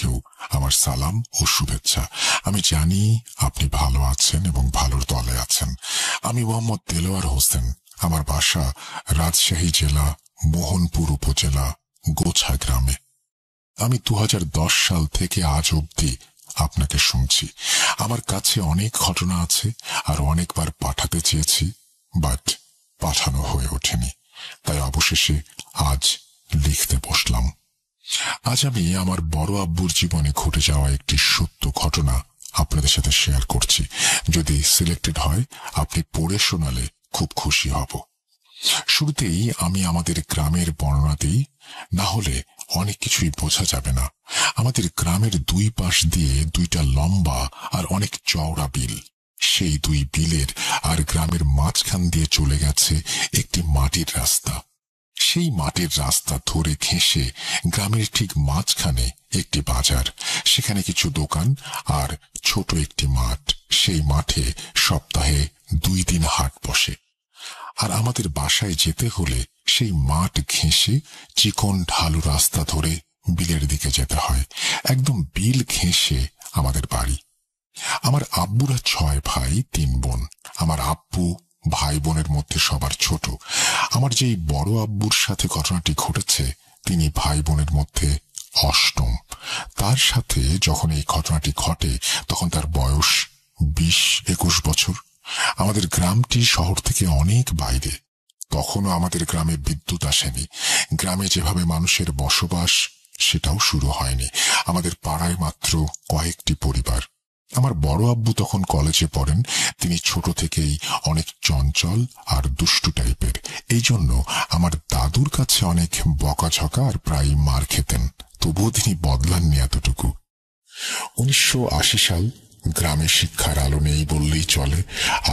থেকেও আমার সালাম ও শুভেচ্ছা। আমি জানি আপনি ভালো আছেন এবং ভালোর দলে আছেন। আমি মোহাম্মদ দেলোয়ার হোসেন। আমার বাসা রাজশাহী জেলা মোহনপুর উপজেলা গোছা গ্রামে। আমি 2010 সাল থেকে আজ অবধি আপনাকে শুনছি। আমার কাছে অনেক ঘটনা আছে আর অনেকবার পাঠাতে চেয়েছি, বাট পাঠানো হয়ে ওঠেনি। তাই অবশেষে আজ লিখতে বসলাম। আজ আমি আমার বড় আব্বুর জীবনে ঘটে যাওয়া একটি সত্য ঘটনা আপনাদের সাথে শেয়ার করছি। যদি সিলেক্টেড হয় আপনি পড়ে শোনালে খুব খুশি হব। শুরুতেই আমি আমাদের গ্রামের বর্ণনা দিই, না হলে অনেক কিছুই বোঝা যাবে না। আমাদের গ্রামের দুই পাশ দিয়ে দুইটা লম্বা আর অনেক চওড়া বিল। সেই দুই বিলের আর গ্রামের মাঝখান দিয়ে চলে গেছে একটি মাটির রাস্তা। সেই মাটির রাস্তা ধরে ঘেঁষে গ্রামের ঠিক মাঝখানে একটি বাজার, সেখানে কিছু দোকান আর ছোট একটি মাঠ। সেই মাঠে সপ্তাহে 2 দিন হাট বসে। আর আমাদের বাসায় যেতে হলে সেই মাঠ ঘেঁষে চিকন ঢালু রাস্তা ধরে বিলের দিকে যেতে হয়। একদম বিল ঘেঁষে আমাদের বাড়ি। আমার আব্বুরা 6 ভাই 3 বোন। আমার আব্বু ভাই বোনের মধ্যে সবার ছোট। আমার যেই বড় আব্বুর সাথে ঘটনাটি ঘটেছে তিনি ভাই বোনের মধ্যে অষ্টম। তার সাথে যখন এই ঘটনাটি ঘটে তখন তার বয়স 20-21 বছর। আমাদের গ্রামটি শহর থেকে অনেক বাইরে। তখনও আমাদের গ্রামে বিদ্যুৎ আসেনি। গ্রামে যেভাবে মানুষের বসবাস সেটাও শুরু হয়নি। আমাদের পাড়ায় মাত্র কয়েকটি পরিবার। আমার বড় আব্বু তখন কলেজে পড়েন। তিনি ছোট থেকেই অনেক চঞ্চল আর দুষ্টু টাইপের। এই জন্য আমার দাদুর কাছে অনেক বকাঝকা আর প্রায় মার খেতেন। তবুও তিনি বদলাননি এতটুকু। 1980 সাল। গ্রামে শিক্ষার আলো নেই বললেই চলে,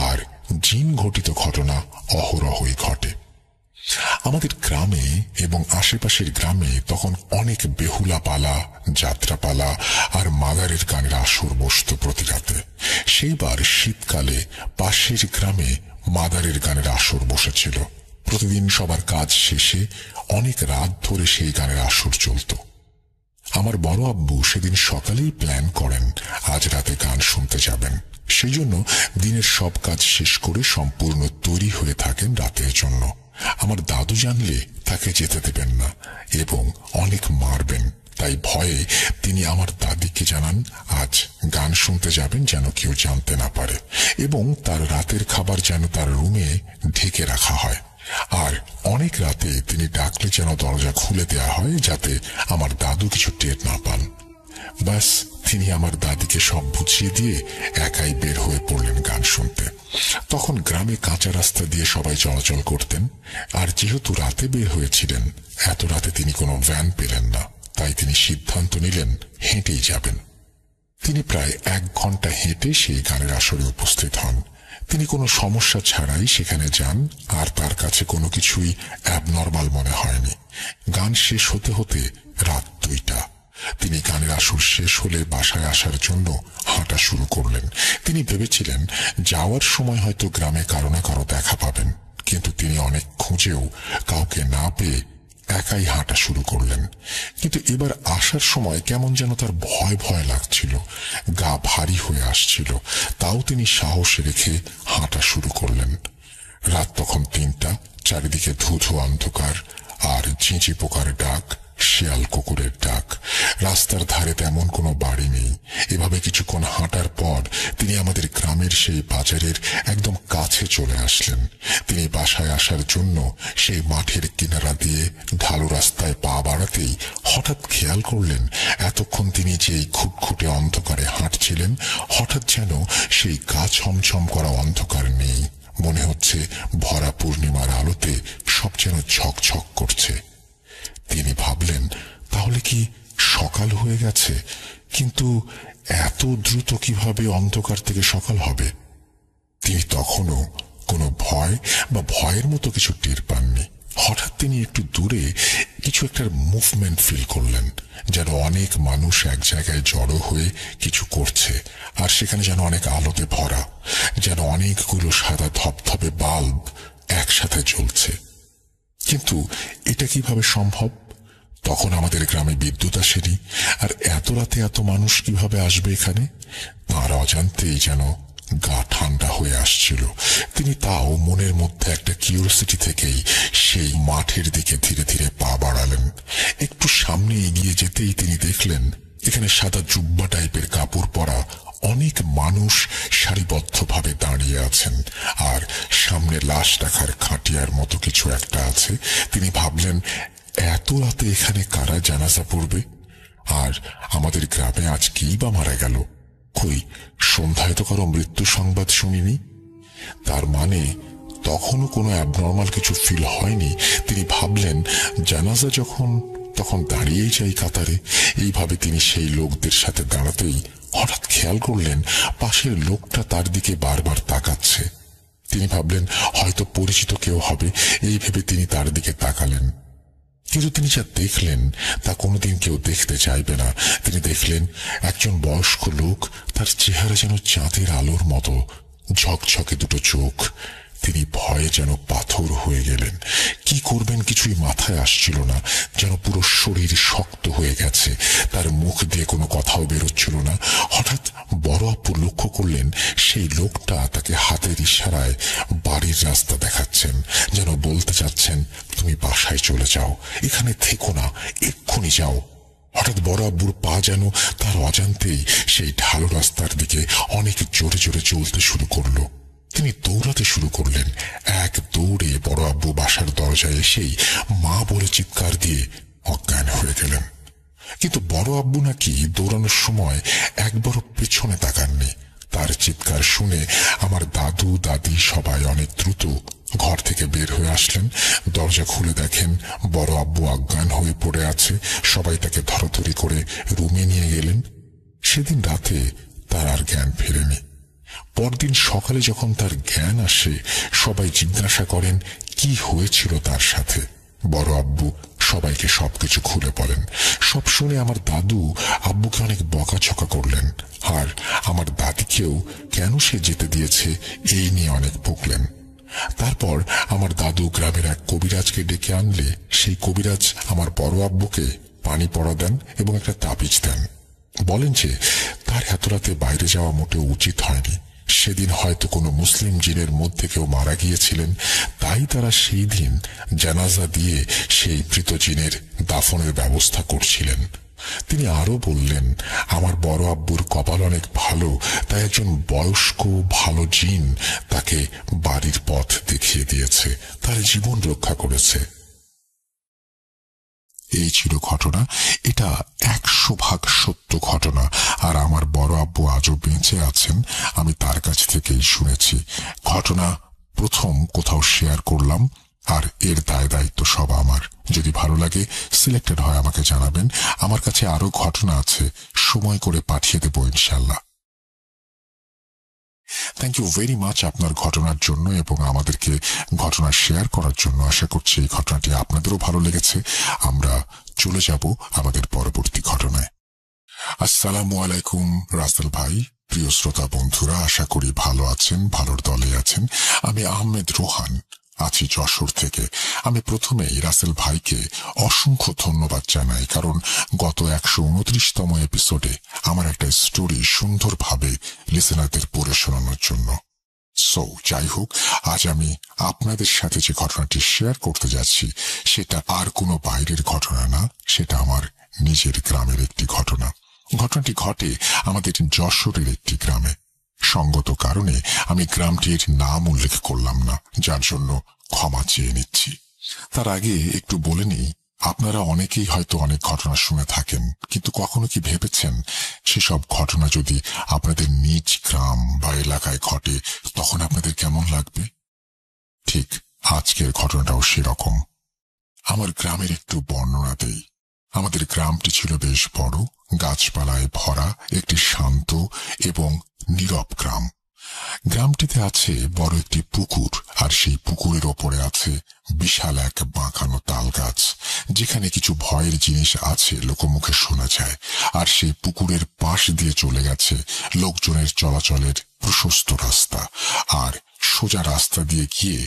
আর জিন ঘটিত ঘটনা অহরহই ঘটে। আমাদের গ্রামে এবং আশেপাশের গ্রামে তখন অনেক বেহুলা পালা, যাত্রাপালা আর মাদারের গানের আসর বসত প্রতি রাতে। সেইবার শীতকালে পাশের গ্রামে মাদারের গানের আসর বসেছিল। প্রতিদিন সবার কাজ শেষে অনেক রাত ধরে সেই গানের আসর চলত। আমার বড় আব্বু সেদিন সকালেই প্ল্যান করেন আজ রাতে গান শুনতে যাবেন। সেই জন্য দিনের সব কাজ শেষ করে সম্পূর্ণ তৈরি হয়ে থাকেন রাতের জন্য। আমার দাদু জানলে তাকে যেতে দেবেন না এবং অনেক মারবেন। তাই ভয়ে তিনি আমার দাদিকে জানান আজ গান শুনতে যাবেন যেন কেউ জানতে না পারে, এবং তার রাতের খাবার যেন তার রুমে ঢেকে রাখা হয়। আর অনেক রাতে তিনি ডাকলে যেন দরজা খুলে দেয়া হয় যাতে আমার দাদু কিছু টের না পান। ব্যাস, তিনি আমার দাদিকে সব বুঝিয়ে দিয়ে একাই বের হয়ে পড়লেন গান শুনতে। তখন গ্রামে কাঁচা রাস্তা দিয়ে সবাই চলাচল করতেন, আর যেহেতু রাতে বের হয়েছিলেন এত রাতে তিনি কোনো ভ্যান পেলেন না, তাই তিনি সিদ্ধান্ত নিলেন হেঁটেই যাবেন। তিনি প্রায় 1 ঘন্টা হেঁটে সেই গানের আসরে উপস্থিত হন। তিনি কোনো সমস্যা ছাড়াই সেখানে যান, আর তার কাছে কোনো কিছুই অ্যাবনর্মাল মনে হয়নি। গান শেষ হতে হতে রাত 2টা। তিনি গানের আসর শেষ হলে বাসায় আসার জন্য হাঁটা শুরু করলেন। তিনি ভেবেছিলেন যাওয়ার সময় হয়তো গ্রামে কারো না কারো দেখা পাবেন, কিন্তু তিনি অনেক খুঁজেও কাউকে না পেয়ে একাই হাঁটা শুরু করলেন। কিন্তু এবার আসার সময় কেমন যেন তার ভয় ভয় লাগছিল, গা ভারী হয়ে আসছিল। তাও তিনি সাহস রেখে হাঁটা শুরু করলেন। রাত তখন 3টা। চারিদিকে ধুধু অন্ধকার আর ঝিঁঝি পোকার ডাক, শিয়াল কুকুরের ডাক। রাস্তার ধারে তেমন কোনো বাড়ি নেই। এভাবে কিছুক্ষণ হাঁটার পর তিনি আমাদের গ্রামের সেই বাজারের একদম কাছে চলে আসলেন। তিনি বাসায় আসার জন্য সেই মাঠের কিনারা দিয়ে ঢালু রাস্তায় পা বাড়াতেই হঠাৎ খেয়াল করলেন এতক্ষণ তিনি যেই খুটখুটে অন্ধকারে হাঁটছিলেন হঠাৎ যেন সেই গা ছমছম করা অন্ধকার নেই। মনে হচ্ছে ভরা পূর্ণিমার আলোতে সব যেন ঝকঝক করছে। তিনি ভাবলেন তাহলে কি সকাল হয়ে গেছে? কিন্তু এত দ্রুত কিভাবে অন্ধকার থেকে সকাল হবে? তিনি তখনও কোনো ভয় বা ভয়ের মতো কিছু টের পাননি। হঠাৎ তিনি একটু দূরে কিছু একটা মুভমেন্ট ফিল করলেন, যেন অনেক মানুষ এক জায়গায় জড়ো হয়ে কিছু করছে, আর সেখানে যেন অনেক আলোতে ভরা, যেন অনেকগুলো সাদা ধপধপে বাল্ব একসাথে জ্বলছে। কিন্তু এটা কিভাবে সম্ভব? তখন আমাদের গ্রামে বিদ্যুৎ আসেনি, আর এত রাতে এত মানুষ কিভাবে আসবে এখানে? তাঁর অজান্তেই যেন গা ঠান্ডা হয়ে আসছিল। তিনি তাও মনের মধ্যে একটা কিউরিওসিটি থেকেই সেই মাঠের দিকে ধীরে ধীরে পা বাড়ালেন। একটু সামনে এগিয়ে যেতেই তিনি দেখলেন এখানে সাদা জুব্বা টাইপের কাপড় পরা অনেক মানুষ সারিবদ্ধভাবে দাঁড়িয়ে আছেন, আর সামনে লাশ রাখার খাটিয়ার মতো কিছু একটা আছে। তিনি ভাবলেন, এত রাতে এখানে কারা জানাজা পড়বে? আর আমাদের গ্রামে আজ কি বা মারা গেল? কই, সন্ধ্যায় তো কারো মৃত্যু সংবাদ শুনিনি। তার মানে তখনও কোনো অ্যাবনর্মাল কিছু ফিল হয়নি। তিনি ভাবলেন, জানাজা যখন তখন দাঁড়িয়েই যাই কাতারে। এইভাবে তিনি সেই লোকদের সাথে দাঁড়াতেই হঠাৎ খেয়াল করলেন পাশের লোকটা তার দিকে বারবার তাকাচ্ছে। তিনি ভাবলেন হয়তো পরিচিত কেউ হবে, এই ভেবে তিনি তার দিকে তাকালেন। কিন্তু তিনি যা দেখলেন তা কোনোদিন কেউ দেখতে চাইবে না। তিনি দেখলেন একজন বয়স্ক লোক, তার চেহারা যেন চাঁদের আলোর মতো, ঝকঝকে দুটো চোখ। তিনি ভয়ে যেন পাথর হয়ে গেলেন। কি করবেন কিছুই মাথায় আসছিল না, যেন পুরো শরীর শক্ত হয়ে গেছে। তার মুখ দিয়ে কোনো কথাও বেরোচ্ছিল না। হঠাৎ বড় আপু লক্ষ্য করলেন সেই লোকটা তাকে হাতের ইশারায় বাড়ির রাস্তা দেখাচ্ছেন, যেন বলতে চাচ্ছেন, তুমি বাসায় চলে যাও, এখানে থেকো না, এক্ষুনি যাও। হঠাৎ বড় আব্বুর পা যেন তার অজান্তেই সেই ঢালু রাস্তার দিকে অনেক জোরে জোরে চলতে শুরু করলো। তিনি দৌড়াতে শুরু করলেন। এক দৌড়ে বড় আব্বু বাসার দরজায় এসেই মা বলে চিৎকার দিয়ে অজ্ঞান হয়ে গেলেন। কিন্তু বড় আব্বু নাকি দৌড়ানোর সময় একবারও পেছনে তাকাননি। তার চিৎকার শুনে আমার দাদু দাদি সবাই অনেক দ্রুত ঘর থেকে বের হয়ে আসলেন। দরজা খুলে দেখেন বড় আব্বু অজ্ঞান হয়ে পড়ে আছে। সবাই তাকে ধরাধরি করে রুমে নিয়ে গেলেন। সেদিন রাতে তার আর জ্ঞান ফেরেনি। পরদিন সকালে যখন তার জ্ঞান আসে, সবাই জিজ্ঞাসা করেন কি হয়েছিল তার সাথে। বড় আব্বু সবাইকে সবকিছু খুলে বলেন। সব শুনে আমার দাদু আব্বুকে অনেক বকাঝকা করলেন, আর আমার দাদিকেও কেন সে যেতে দিয়েছে এই নিয়ে অনেক বকলেন। তারপর আমার দাদু গ্রামের এক কবিরাজকে ডেকে আনলে সেই কবিরাজ আমার বড় আব্বুকে পানি পড়া দেন এবং একটা তাবিজ দেন। বলেন যে তার এত রাতে বাইরে যাওয়া মোটেও উচিত হয়নি। সেদিন হয়তো কোনো মুসলিম জিনের মধ্যে কেউ মারা গিয়েছিলেন, তাই তারা সেই দিন জানাজা দিয়ে সেই মৃত জিনের দাফনের ব্যবস্থা করছিলেন। তিনি আরো বললেন, আমার বড় আব্বুর কপাল অনেক ভালো, তাই একজন বয়স্ক ভালো জিন তাকে বাড়ির পথ দেখিয়ে দিয়েছে, তার জীবন রক্ষা করেছে। এই ছিল ঘটনা। এটা 100% সত্য ঘটনা, আর আমার বড় আব্বু আজও বেঁচে আছেন। আমি তার কাছ থেকেই শুনেছি। ঘটনা প্রথম কোথাও শেয়ার করলাম, আর এর দায় দায়িত্ব সব আমার। যদি ভালো লাগে, সিলেক্টেড হয় আমাকে জানাবেন। আমার কাছে আরো ঘটনা আছে, সময় করে পাঠিয়ে দেব ইনশাল্লাহ। থ্যাংক ইউ ভেরি মাচ আপনার ঘটনার জন্য এবং আমাদেরকে ঘটনা শেয়ার করার জন্য। আশা করছি এই ঘটনাটি আপনাদেরও ভালো লেগেছে। আমরা চলে যাব আমাদের পরবর্তী ঘটনায়। আসসালামু আলাইকুম রাসেল ভাই, প্রিয় শ্রোতা বন্ধুরা, আশা করি ভালো আছেন, ভালোর দলে আছেন। আমি আহমেদ রোহান, আছি যশোর থেকে। আমি প্রথমেই রাসেল ভাইকে অসংখ্য ধন্যবাদ জানাই, কারণ গত 129তম এপিসোডে আমার একটা স্টোরি সুন্দরভাবে লিসেনারদের পড়ে শোনানোর জন্য। যাই হোক, আজ আমি আপনাদের সাথে যে ঘটনাটি শেয়ার করতে যাচ্ছি সেটা আর কোনো বাইরের ঘটনা না, সেটা আমার নিজের গ্রামের একটি ঘটনা। ঘটনাটি ঘটে আমাদের যশোরের একটি গ্রামে। সঙ্গত কারণে আমি গ্রামটির নাম উল্লেখ করলাম না, যার জন্য ক্ষমা চেয়ে নিচ্ছি। তার আগে একটু বলে নিই, আপনারা অনেকেই হয়তো অনেক ঘটনা শুনে থাকেন, কিন্তু কখনো কি ভেবেছেন সেসব ঘটনা যদি আপনাদের নিজ গ্রাম বা এলাকায় ঘটে তখন আপনাদের কেমন লাগবে? ঠিক আজকের ঘটনাটাও সেরকম। আমার গ্রামের একটু বর্ণনা দেই। আমাদের গ্রামটি ছিল বেশ বড়, গাছপালায় ভরা একটি শান্ত এবং নীরব গ্রাম। গ্রামটিতে আছে বড় একটি পুকুর, আর সেই পুকুরের ওপরে আছে বিশাল এক বাঁকানো তাল গাছ, যেখানে কিছু ভয়ের জিনিস আছে লোকমুখে শোনা যায়। আর সেই পুকুরের পাশ দিয়ে চলে গেছে লোকজনের চলাচলের প্রশস্ত রাস্তা, আর সোজা রাস্তা দিয়ে গিয়ে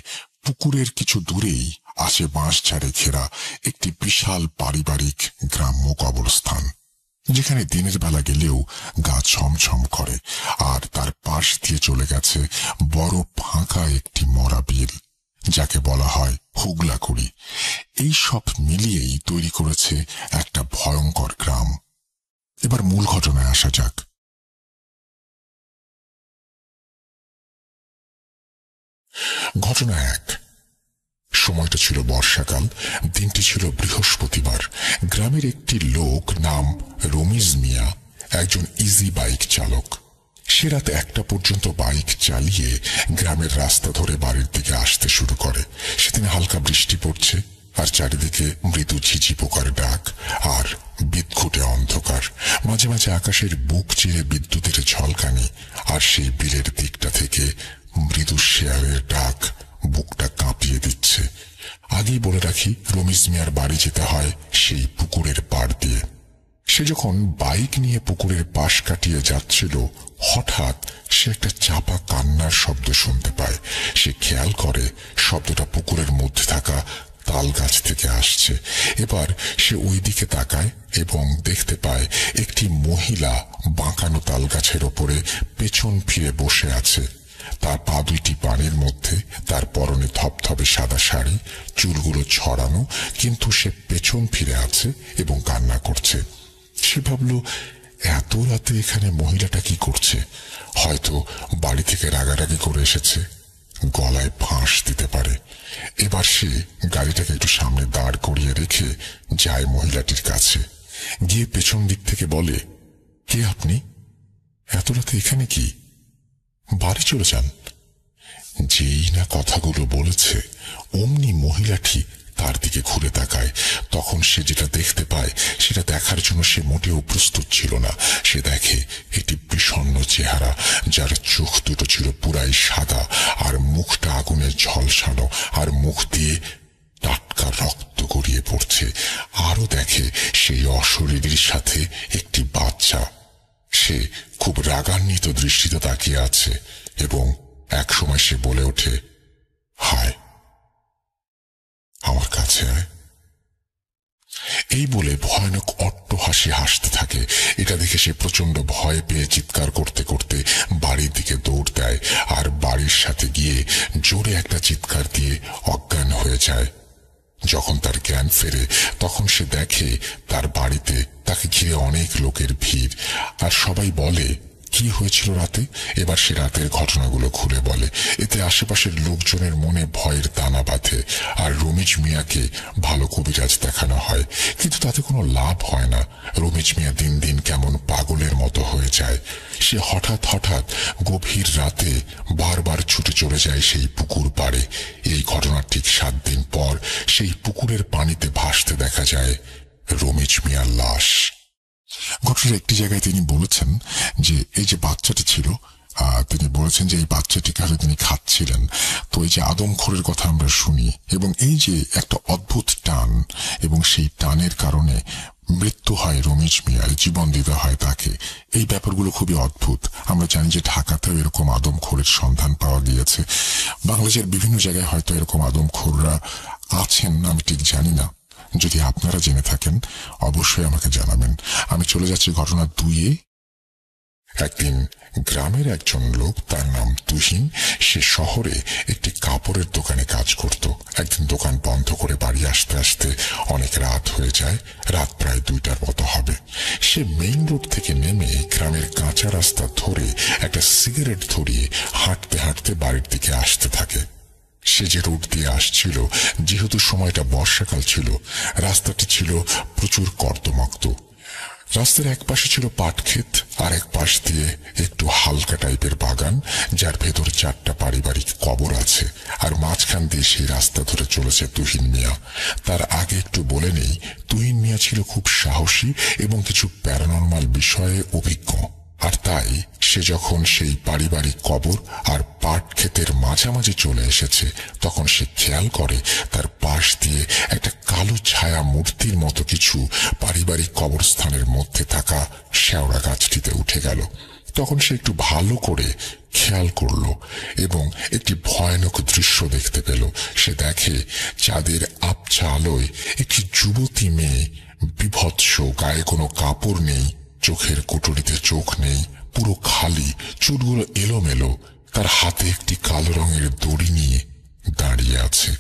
পুকুরের কিছু দূরেই আছে বাঁশঝাড়ে ঘেরা একটি বিশাল পারিবারিক গ্রাম্য কবরস্থান, যেখানে দিনের বেলা গেলেও গা ছমছম করে। আর তার পাশ দিয়ে চলে গেছে বড় ফাঁকা একটি মরা বিল, যাকে বলা হয় হুগলাকুড়ি। এই সব মিলিয়েই তৈরি করেছে একটা ভয়ঙ্কর গ্রাম। এবার মূল ঘটনায় আসা যাক। ঘটনা 1। সময়টা ছিল বর্ষাকাল, দিনটি ছিল বৃহস্পতিবার। গ্রামের একটি লোক নাম রমিজ মিয়া একজন ইজি বাইক চালক। সে রাত 1টা পর্যন্ত বাইক চালিয়ে গ্রামের রাস্তা ধরে বাড়ির দিকে আসতে শুরু করে। সেদিন হালকা বৃষ্টি পড়ছে, আর চারিদিকে মৃদু ঝিঝি পোকার ডাক আর বিদঘুটে অন্ধকার। মাঝে মাঝে আকাশের বুক চিরে বিদ্যুতের ঝলকানি, আর সেই বিলের দিকটা থেকে মৃদু শেয়ালের ডাক বুকটা কাঁপিয়ে দিচ্ছে। আগেই বলে রাখি, রমিজ মিয়ার বাড়ি যেতে হয় সেই পুকুরের পাড় দিয়ে। সে যখন বাইক নিয়ে পুকুরের পাশ কাটিয়ে যাচ্ছিল, হঠাৎ সে একটা চাপা কান্নার শব্দ শুনতে পায়। সে খেয়াল করে শব্দটা পুকুরের মধ্যে থাকা তাল গাছ থেকে আসছে। এবার সে ওই দিকে তাকায় এবং দেখতে পায় একটি মহিলা বাঁকানো তাল গাছের ওপরে পেছন ফিরে বসে আছে। তার পা দুইটি পানির মধ্যে, তার পরনে থপথপে সাদা শাড়ি, চুলগুলো ছড়ানো, কিন্তু সে পেছন ফিরে আছে এবং কান্না করছে। সে ভাবল, এত রাতে এখানে মহিলাটা কি করছে? হয়তো বাড়ি থেকে রাগারাগি করে এসেছে, গলায় ফাঁস দিতে পারে। এবার সে গাড়িটাকে একটু সামনে দাঁড় করিয়ে রেখে যায় মহিলাটির কাছে। গিয়ে পেছন দিক থেকে বলে, কে আপনি? এত রাতে এখানে কি? বাড়ি চলে যান। যেই না কথাগুলো বলেছে, অমনি মহিলাটি তার দিকে ঘুরে তাকায়। তখন সে যেটা দেখতে পায়, সেটা দেখার জন্য সে মোটেও প্রস্তুত ছিল না। সে দেখে একটি বিষণ্ণ চেহারা, যার চোখ দুটো ছিল পুরাই সাদা, আর মুখটা আগুনে ঝলসানো, আর মুখ দিয়ে টাটকা রক্ত গড়িয়ে পড়ছে। আরো দেখে সেই অশরীরীর সাথে একটি বাচ্চা। সে খুব রাগান্বিত দৃষ্টিতে তাকিয়ে আছে এবং একসময় সে বলে ওঠে, হায়, আমার কাছে আয়। এই বলে ভয়ানক অট্টহাসি হাসতে থাকে। এটা দেখে সে প্রচন্ড ভয় পেয়ে চিৎকার করতে করতে বাড়ির দিকে দৌড় দেয়, আর বাড়ির সাথে গিয়ে জোরে একটা চিৎকার দিয়ে অজ্ঞান হয়ে যায়। যখন তার জ্ঞান ফেরে, তখন সে দেখে তার বাড়িতে তাকে ঘিরে অনেক লোকের ভিড়, আর সবাই বলে, কি হয়েছিল রাতে? এবার সে রাতের ঘটনাগুলো খুলে বলে। এতে আশেপাশের লোকজনের মনে ভয়ের দানা বাঁধে, আর রমিজ মিয়াকে ভালো কবিরাজ দেখানো হয়, কিন্তু তাতে কোনো লাভ হয় না। রমিজ মিয়া দিন দিন কেমন পাগলের মতো হয়ে যায়। সে হঠাৎ হঠাৎ গভীর রাতে বারবার ছুটে চলে যায় সেই পুকুর পাড়ে। এই ঘটনার ঠিক 7 দিন পর সেই পুকুরের পানিতে ভাসতে দেখা যায় রমিজ মিয়ার লাশ। ঘটনার একটি জায়গায় তিনি বলেছেন যে এই যে বাচ্চাটি ছিল, তিনি বলেছেন যে এই বাচ্চাটিকে হয়তো তিনি খাচ্ছিলেন। তো এই যে আদমখোরের কথা আমরা শুনি, এবং এই যে একটা অদ্ভুত টান, এবং সেই টানের কারণে মৃত্যু হয় রমিজ মিয়ার, জীবন দিতে হয় তাকে, এই ব্যাপারগুলো খুবই অদ্ভুত। আমরা জানি যে ঢাকাতেও এরকম আদমখোরের সন্ধান পাওয়া গিয়েছে। বাংলাদেশের বিভিন্ন জায়গায় হয়তো এরকম আদমখোররা আছেন, আমি ঠিক জানি না। যদি আপনারা জেনে থাকেন অবশ্যই আমাকে জানাবেন। আমি চলে যাচ্ছি ঘটনা 2-এ। একদিন গ্রামের একজন লোক, তার নাম তুহিন, সে শহরে একটি কাপড়ের দোকানে কাজ করত। একদিন দোকান বন্ধ করে বাড়ি আসতে আসতে অনেক রাত হয়ে যায়। রাত প্রায় 2টার মতো হবে। সে মেইন রোড থেকে নেমে গ্রামের কাঁচা রাস্তা ধরে একটা সিগারেট ধরিয়ে হাঁটতে হাঁটতে বাড়ির দিকে আসতে থাকে। সে যে রোড দিয়ে আসছিল, যেহেতু সময়টা বর্ষাকাল ছিল, রাস্তাটি ছিল প্রচুর কর্দমাক্ত। রাস্তার এক পাশে ছিল পাট ক্ষেত, আর এক পাশ দিয়ে একটু হালকা টাইপের বাগান, যার ভেতর 4টা পারিবারিক কবর আছে। আর মাঝখান দিয়ে সেই রাস্তা ধরে চলেছে তুহিন মিয়া। তার আগে একটু বলে নেই, তুহিন মিয়া ছিল খুব সাহসী এবং কিছু প্যারানরমাল বিষয়ে অভিজ্ঞ। আর তাই সে যখন সেই পারিবারিক কবর আর পাট ক্ষেতের মাঝামাঝি চলে এসেছে, তখন সে খেয়াল করে তার পাশ দিয়ে একটা কালো ছায়া মূর্তির মতো কিছু পারিবারিক কবরস্থানের মধ্যে থাকা শেওড়া গাছটিতে উঠে গেল। তখন সে একটু ভালো করে খেয়াল করল এবং একটি ভয়ানক দৃশ্য দেখতে পেল। সে দেখে চাঁদের আবছা আলোয় একটি যুবতী মেয়ে, বিভৎস, গায়ে কোনো কাপড় নেই, চোখের কুটুরিতে চোখ নেই, পুরো খালি, চুলগুলো এলোমেলো, তার হাতে একটি কালো রঙের দড়ি নিয়ে দাঁড়িয়ে আছে।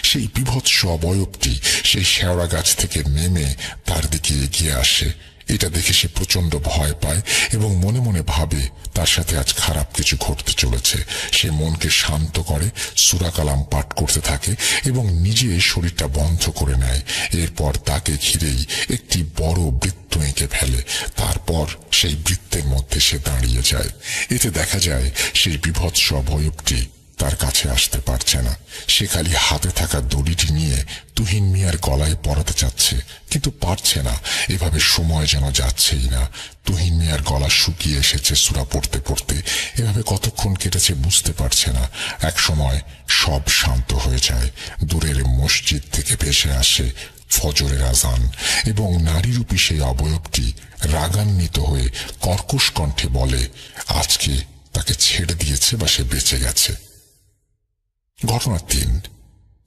সেই বিভৎস অবয়বটি সেই শেওড়া গাছ থেকে নেমে তার দিকে এগিয়ে আসে। এটা দেখে সে প্রচন্ড ভয় পায় এবং মনে মনে ভাবে তার সাথে আজ খারাপ কিছু ঘটতে চলেছে। সে মনকে শান্ত করে, সূরা কালাম পাঠ করতে থাকে এবং নিজে শরীরটা বন্ধ করে নেয়। এরপর তাকে ঘিরেই একটি বড় বৃত্ত এঁকে ফেলে। তারপর সেই বৃত্তের মধ্যে সে দাঁড়িয়ে যায়। এতে দেখা যায় সেই বিভৎস অবয়বটি তার কাছে আসতে পারছে না। সে খালি হাতে থাকা দড়িটি নিয়ে তুহিন মিয়ার গলায় পরাতে চাচ্ছে, কিন্তু পারছে না। এভাবে সময় যেন যাচ্ছেই না। তুহিন মিয়ার গলা শুকিয়ে এসেছে সূরা পড়তে পড়তে। এভাবে কতক্ষণ কেটেছে বুঝতে পারছে না। এক সময় সব শান্ত হয়ে যায়। দূরের মসজিদ থেকে ভেসে আসে ফজরের আজান এবং নারীরূপী সেই অবয়বটি রাগান্বিত হয়ে কর্কশ কণ্ঠে বলে আজকে তাকে ছেড়ে দিয়েছে বা সে বেঁচে গেছে। ঘটনা ৩।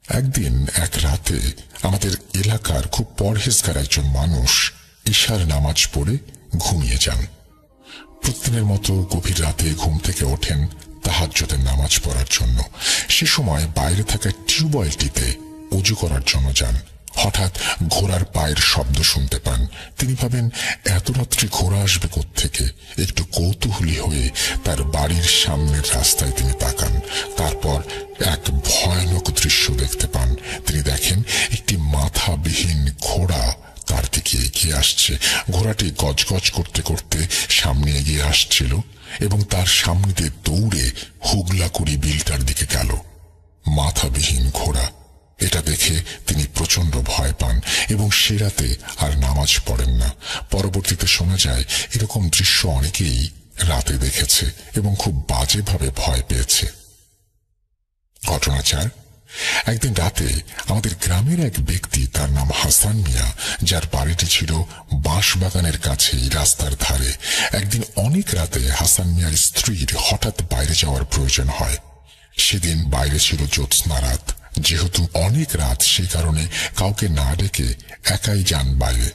একদিন এক রাতে আমাদের এলাকার খুব পরহেজগার একজন মানুষ ঈশার নামাজ পড়ে ঘুমিয়ে যান। প্রতিদিনের মতো গভীর রাতে ঘুম থেকে ওঠেন তাহাজ্জুদের নামাজ পড়ার জন্য। সে সময় বাইরে থাকা টিউবওয়েলটিতে ওযু করার জন্য যান। হঠাৎ ঘোড়ার পায়ের শব্দ শুনতে পান। তিনি ভাবেন এত রাত্রে ঘোড়া আসবে কোত্থেকে। একটু কৌতূহলী হয়ে তার বাড়ির সামনের রাস্তায় তিনি তাকান। তারপর এক ভয়ানক দৃশ্য দেখতে পান। তিনি দেখেন একটি মাথাবিহীন ঘোড়া তার দিকে এগিয়ে আসছে। ঘোড়াটি গজগজ করতে করতে সামনে এগিয়ে আসছিল এবং তার সামনে দিয়ে দৌড়ে হুগলাকুড়ি বিলটার দিকে গেল। মাথাবিহীন ঘোড়া। এটা দেখে তিনি প্রচন্ড ভয় পান এবং সে রাতে আর নামাজ পড়েন না। পরবর্তীতে শোনা যায় এরকম দৃশ্য অনেকেই রাতে দেখেছে এবং খুব বাজেভাবে ভয় পেয়েছে। ঘটনা ৪। একদিন রাতে আমাদের গ্রামের এক ব্যক্তি, তার নাম হাসান মিয়া, যার বাড়িটি ছিল বাঁশবাগানের কাছেই রাস্তার ধারে। একদিন অনেক রাতে হাসান মিয়ার স্ত্রীর হঠাৎ বাইরে যাওয়ার প্রয়োজন হয়। সেদিন বাইরে ছিল জ্যোৎস্না রাত। যেহেতু অনেক রাত, সেই কারণে কাউকে না ডেকে একাই যান বাইরে।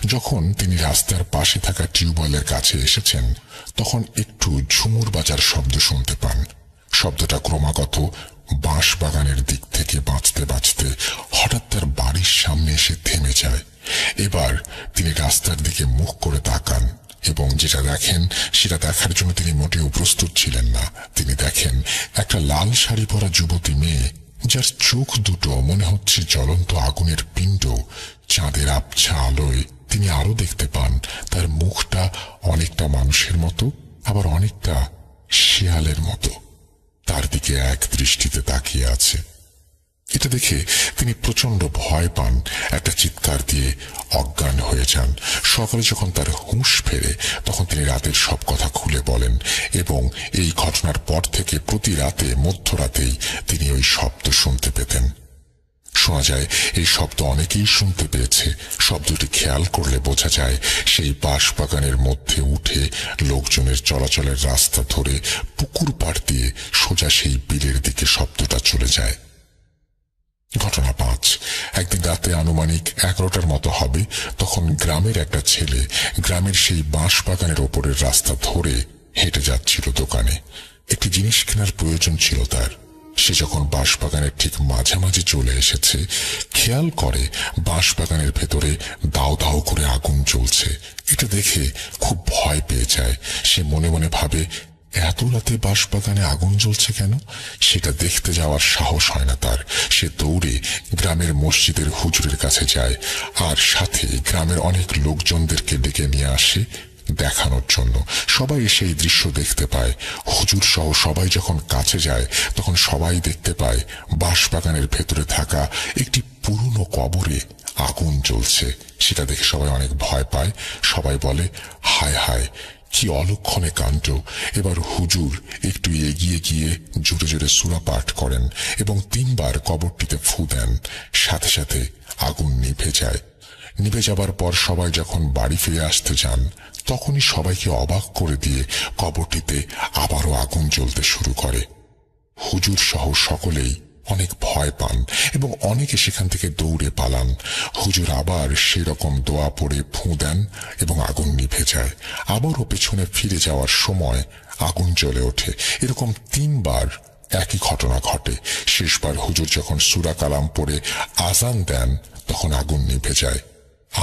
যখন তিনি রাস্তার পাশে থাকা টিউবওয়েলের কাছে এসেছেন তখন একটু ঝুমুর বাজার শব্দ শুনতে পান। শব্দটা ক্রমাগত বাঁশবাগানের দিক থেকে বাঁচতে বাঁচতে হঠাৎ তার বাড়ির সামনে এসে থেমে যায়। এবার তিনি রাস্তার দিকে মুখ করে তাকান এবং যেটা দেখেন সেটা দেখার জন্য তিনি মোটেও প্রস্তুত ছিলেন না। তিনি দেখেন একটা লাল শাড়ি পরা যুবতী মেয়ে, যার চোখ দুটো মনে হচ্ছে জ্বলন্ত আগুনের পিণ্ড। চাঁদের আবছা আলোয় তিনি আরো দেখতে পান তার মুখটা অনেকটা মানুষের মতো, আবার অনেকটা শেয়ালের মতো তার দিকে এক দৃষ্টিতে তাকিয়ে আছে। এটা দেখে তিনি প্রচন্ড ভয় পান, একটা চিৎকার দিয়ে অজ্ঞান হয়ে যান। সকালে যখন তার হুঁশ ফেরে তখন তিনি রাতের সব কথা খুলে বলেন এবং এই ঘটনার পর থেকে প্রতি রাতে মধ্যরাতেই তিনি ওই শব্দ শুনতে পেতেন। শোনা যায় এই শব্দ অনেকেই শুনতে পেয়েছে। শব্দটি খেয়াল করলে বোঝা যায় সেই বাঁশবাগানের মধ্যে উঠে লোকজনের চলাচলের রাস্তা ধরে পুকুর পাড় দিয়ে সোজা সেই বিলের দিকে শব্দটা চলে যায়। ঘটনা ৫। একদিন রাতে আনুমানিক ১১টার মতো হবে, তখন গ্রামের একটা ছেলে গ্রামের সেই বাঁশবাগানের ওপরের রাস্তা ধরে হেঁটে যাচ্ছিল দোকানে। একটি জিনিস কেনার প্রয়োজন ছিল তার। সে যখন বাঁশবাগানের ঠিক মাঝামাঝি চলে এসেছে, খেয়াল করে বাঁশবাগানের ভেতরে দাও দাও করে আগুন জ্বলছে। এটা দেখে খুব ভয় পেয়ে যায়। সে মনে মনে ভাবে এত রাতে বাঁশবাগানে আগুন জ্বলছে কেন? সেটা দেখতে যাওয়ার সাহস হয় না তার। সে দৌড়ে গ্রামের মসজিদের হুজুরের কাছে যায় আর সাথে গ্রামের অনেক লোকজনদেরকে ডেকে নিয়ে আসে দেখানোর জন্য। সবাই এসে এই দৃশ্য দেখতে পায়। হুজুর সহ সবাই যখন কাছে যায় তখন সবাই দেখতে পায় বাঁশবাগানের ভেতরে থাকা একটি পুরনো কবরে আগুন জ্বলছে। সেটা দেখে সবাই অনেক ভয় পায়। সবাই বলে হায় হায়, কি অলক্ষণে কাণ্ড। এবার হুজুর একটু এগিয়ে গিয়ে জোরে জোরে সূরা পাঠ করেন এবং ৩ বার কবরটিতে ফু দেন। সাথে সাথে আগুন নিভে যায়। নিভে যাবার পর সবাই যখন বাড়ি ফিরে আসতে যান তখনই সবাইকে অবাক করে দিয়ে কবরটিতে আবারও আগুন জ্বলতে শুরু করে। হুজুর সহ সকলেই অনেক ভয় পান এবং অনেকে সেখান থেকে দৌড়ে পালান। হুজুর আবার সেরকম দোয়া পড়ে ফুঁ দেন এবং আগুন নিভে যায়। আবারও পেছনে ফিরে যাওয়ার সময় আগুন জ্বলে ওঠে। এরকম 3 বার একই ঘটনা ঘটে। শেষবার হুজুর যখন সূরা কালাম পড়ে আজান দেন তখন আগুন নিভে যায়,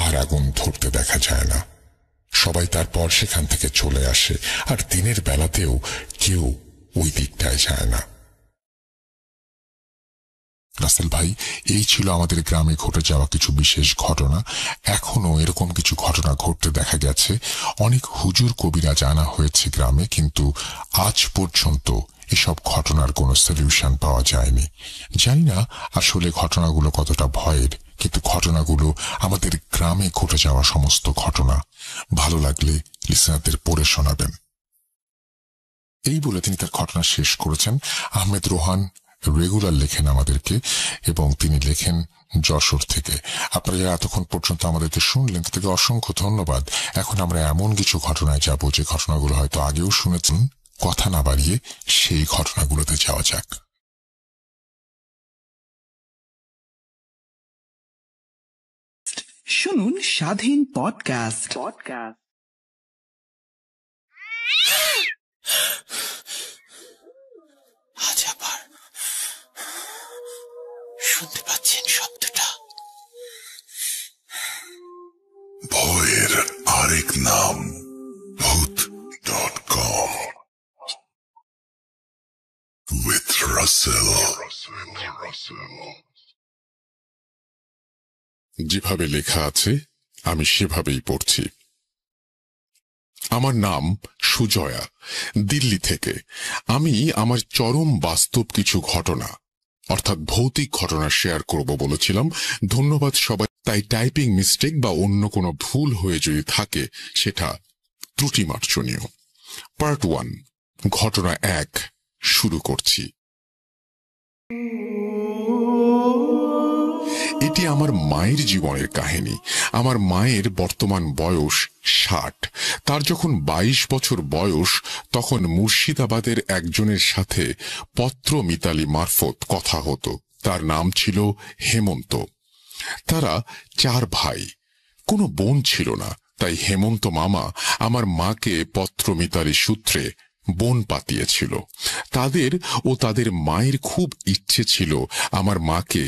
আর আগুন ধরতে দেখা যায় না। সবাই তারপর সেখান থেকে চলে আসে, আর দিনের বেলাতেও কেউ ওই দিকটায় যায় না। রাসেল ভাই, এই ছিল আমাদের গ্রামে ঘটে যাওয়া কিছু বিশেষ ঘটনা। এখনো এরকম কিছু ঘটনা ঘটতে দেখা গেছে। অনেক হুজুর কবিরা জানা হয়েছে গ্রামে, কিন্তু আজ পর্যন্ত এসব ঘটনার কোনো সলিউশন পাওয়া যায়নি। জানি না আসলে ঘটনাগুলো কতটা ভয়ের, কিন্তু ঘটনাগুলো আমাদের গ্রামে ঘটে যাওয়া সমস্ত ঘটনা। ভালো লাগলে লিসনারদের পড়ে শোনাবেন। এই বলে তিনি তার ঘটনা শেষ করেছেন। আহমেদ রোহান রেগুলার লেখেন আমাদেরকে, এবং তিনি লেখেন যশোর থেকে। আপনারা যারা এতক্ষণ পর্যন্ত আমাদেরকে শুনলেন তাদেরকে অসংখ্য ধন্যবাদ। এখন আমরা এমন কিছু ঘটনায় যাব যে ঘটনাগুলো হয়তো আগেও শুনেছেন। কথা না বাড়িয়ে সেই ঘটনাগুলোতে যাওয়া যাক। শুনুন স্বাধীন পডকাস্ট। আজ আবার শুনতে পাচ্ছেন শব্দটা? ভয়ের আরেক নাম ভূত.com with Russell। যেভাবে লেখা আছে আমি সেভাবেই পড়ছি। আমার নাম সুজয়া, দিল্লি থেকে। আমি আমার চরম বাস্তব কিছু ঘটনা, অর্থাৎ ভৌতিক ঘটনা শেয়ার করব বলেছিলাম। ধন্যবাদ সবাই। তাই টাইপিং মিস্টেক বা অন্য কোনো ভুল হয়ে যদি থাকে সেটা ত্রুটি মার্জনীয়। পার্ট 1, ঘটনা 1 শুরু করছি। এটি আমার মায়ের জীবনের কাহিনী। আমার মায়ের বর্তমান বয়স 60। তার যখন 22 বছর বয়স তখন মুর্শিদাবাদের একজনের সাথে পত্র মিতালি মারফত কথা হতো। তার নাম ছিল হেমন্ত। তারা 4 ভাই, কোনো বোন ছিল না। তাই হেমন্ত মামা আমার মাকে পত্র মিতালি সূত্রে বোন পাতিয়েছিল। তাদের ও তাদের মায়ের খুব ইচ্ছে ছিল আমার মাকে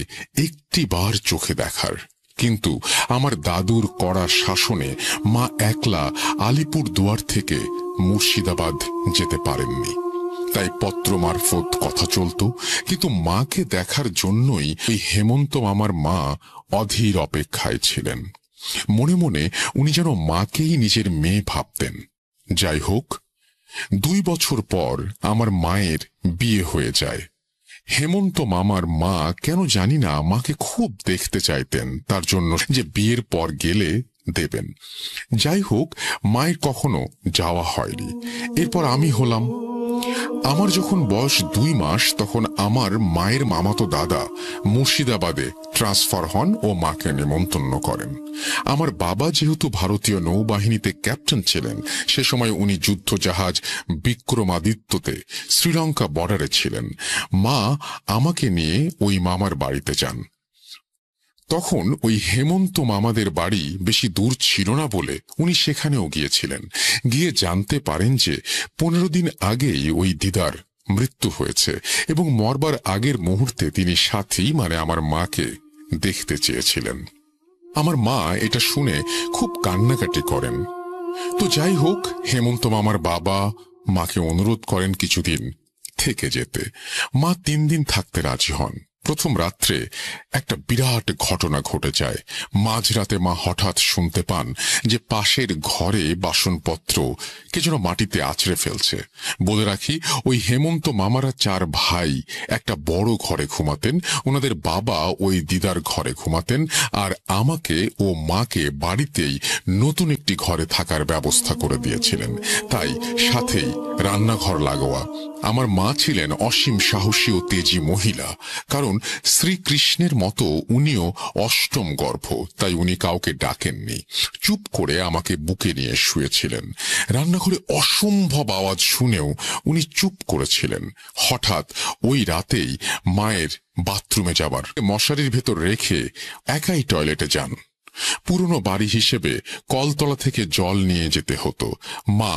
একটিবার চোখে দেখার, কিন্তু আমার দাদুর কড়া শাসনে মা একলা আলিপুর দুয়ার থেকে মুর্শিদাবাদ যেতে পারেননি। তাই পত্র মারফত কথা চলত, কিন্তু মাকে দেখার জন্যই ওই হেমন্ত মামার মা অধীর অপেক্ষায় ছিলেন। মনে মনে উনি যেন মাকেই নিজের মেয়ে ভাবতেন। যাই হোক, 2 বছর পর আমার মায়ের বিয়ে হয়ে যায়। হেমন্ত মামার মা কেন জানি না মাকে খুব দেখতে চাইতেন, তার জন্য যে বিয়ের পর গেলে দেবেন। যাই হোক, মায়ের কখনো যাওয়া হয়নি। এরপর আমি হলাম। আমার যখন বয়স 2 মাস তখন আমার মায়ের মামাতো দাদা মুর্শিদাবাদে ট্রান্সফার হন ও মাকে নিমন্ত্রণ করেন। আমার বাবা যেহেতু ভারতীয় নৌবাহিনীতে ক্যাপ্টেন ছিলেন, সে সময় উনি যুদ্ধজাহাজ বিক্রমাদিত্যতে শ্রীলঙ্কা বর্ডারে ছিলেন। মা আমাকে নিয়ে ওই মামার বাড়িতে যান। তখন ওই হেমন্ত মামাদের বাড়ি বেশি দূর ছিল না বলে উনি সেখানেও গিয়েছিলেন। গিয়ে জানতে পারেন যে 15 দিন আগেই ওই দিদার মৃত্যু হয়েছে এবং মরবার আগের মুহূর্তে তিনি সাথী মানে আমার মাকে দেখতে চেয়েছিলেন। আমার মা এটা শুনে খুব কান্নাকাটি করেন। তো যাই হোক, হেমন্ত মামার বাবা মাকে অনুরোধ করেন কিছুদিন থেকে যেতে। মা 3 দিন থাকতে রাজি হন। প্রথম রাত্রে একটা বিরাট ঘটনা ঘটে যায়। মাঝরাতে মা হঠাৎ শুনতে পান যে পাশের ঘরে বাসনপত্র কে যেন মাটিতে আছড়ে ফেলছে। বলে রাখি, ওই হেমন্ত মামারা 4 ভাই একটা বড় ঘরে ঘুমাতেন। ওনাদের বাবা ওই দিদার ঘরে ঘুমাতেন, আর আমাকে ও মাকে বাড়িতেই নতুন একটি ঘরে থাকার ব্যবস্থা করে দিয়েছিলেন। তাই সাথেই রান্নাঘর লাগোয়া। আমার মা ছিলেন অসীম সাহসী ও তেজী মহিলা, কারণ শ্রীকৃষ্ণের মতো উনিও অষ্টম গর্ভ, তাই উনি কাউকে ডাকেননি। চুপ করে আমাকে বুকে নিয়ে শুয়েছিলেন। রান্নাঘরে অসম্ভব আওয়াজ শুনেও উনি চুপ করেছিলেন। হঠাৎ ওই রাতেই মায়ের বাথরুমে যাবার মশারির ভেতর রেখে একাই টয়লেটে যান। পুরনো বাড়ি হিসেবে কলতলা থেকে জল নিয়ে যেতে হতো। মা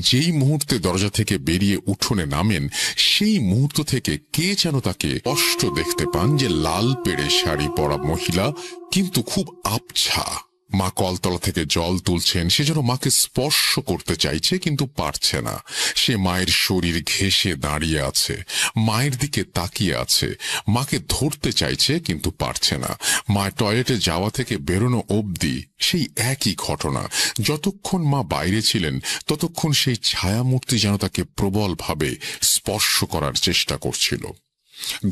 যেই মুহূর্তে দরজা থেকে বেরিয়ে উঠোনে নামেন, সেই মুহূর্ত থেকে কে যেন তাকে স্পষ্ট দেখতে পান যে লাল পেড়ে শাড়ি পরা মহিলা, কিন্তু খুব আবছা। মা কলতলা থেকে জল তুলছেন, সে যেন মাকে স্পর্শ করতে চাইছে কিন্তু পারছে না। সে মায়ের শরীর ঘেঁষে দাঁড়িয়ে আছে, মায়ের দিকে তাকিয়ে আছে, মাকে ধরতে চাইছে কিন্তু পারছে না। মা টয়লেটে যাওয়া থেকে বেরোনো অবধি সেই একই ঘটনা। যতক্ষণ মা বাইরে ছিলেন ততক্ষণ সেই ছায়ামূর্তি যেন তাকে প্রবলভাবে স্পর্শ করার চেষ্টা করছিল।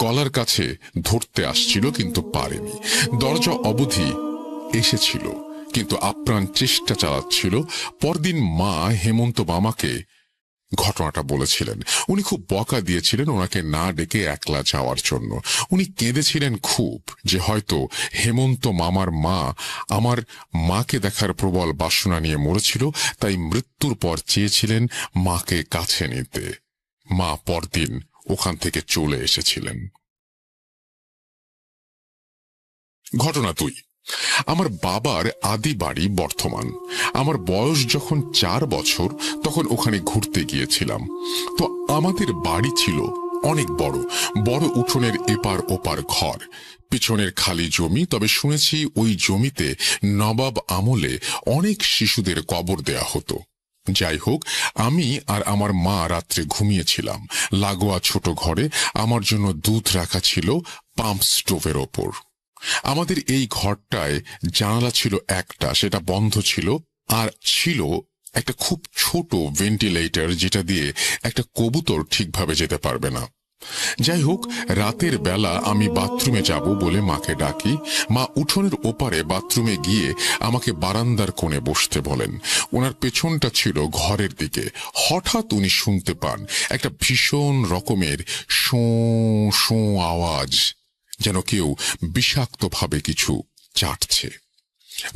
গলার কাছে ধরতে আসছিল কিন্তু পারেনি। দরজা অবধি এসেছিল কিন্তু আপ্রাণ চেষ্টা চালাচ্ছিল। পরদিন মা হেমন্ত মামাকে ঘটনাটা বলেছিলেন। উনি খুব বকা দিয়েছিলেন ওনাকে না ডেকে একলা যাওয়ার জন্য। উনি কেঁদেছিলেন খুব, যে হয়তো হেমন্ত মামার মা আমার মাকে দেখার প্রবল বাসনা নিয়ে মরেছিল, তাই মৃত্যুর পর চেয়েছিলেন মাকে কাছে নিতে। মা পরদিন ওখান থেকে চলে এসেছিলেন। ঘটনা 2। আমার বাবার আদি বাড়ি বর্ধমান। আমার বয়স যখন 4 বছর তখন ওখানে ঘুরতে গিয়েছিলাম। তো আমাদের বাড়ি ছিল অনেক বড় বড়, উঠোনের এপার ওপার ঘর, পিছনের খালি জমি। তবে শুনেছি ওই জমিতে নবাব আমলে অনেক শিশুদের কবর দেয়া হতো। যাই হোক, আমি আর আমার মা রাত্রে ঘুমিয়েছিলাম লাগোয়া ছোট ঘরে। আমার জন্য দুধ রাখা ছিল পাম্প স্টোভের ওপর। আমাদের এই ঘরটায় জানালা ছিল একটা, সেটা বন্ধ ছিল, আর ছিল একটা খুব ছোট ভেন্টিলেটর, যেটা দিয়ে একটা কবুতর ঠিকভাবে যেতে পারবে না। যাই হোক, রাতের বেলা আমি বাথরুমে যাব বলে মাকে ডাকি। মা উঠোনের ওপারে বাথরুমে গিয়ে আমাকে বারান্দার কোণে বসতে বলেন। ওনার পেছনটা ছিল ঘরের দিকে। হঠাৎ উনি শুনতে পান একটা ভীষণ রকমের শোঁ শোঁ আওয়াজ, যেন কেউ বিষাক্তভাবে কিছু চাটছে।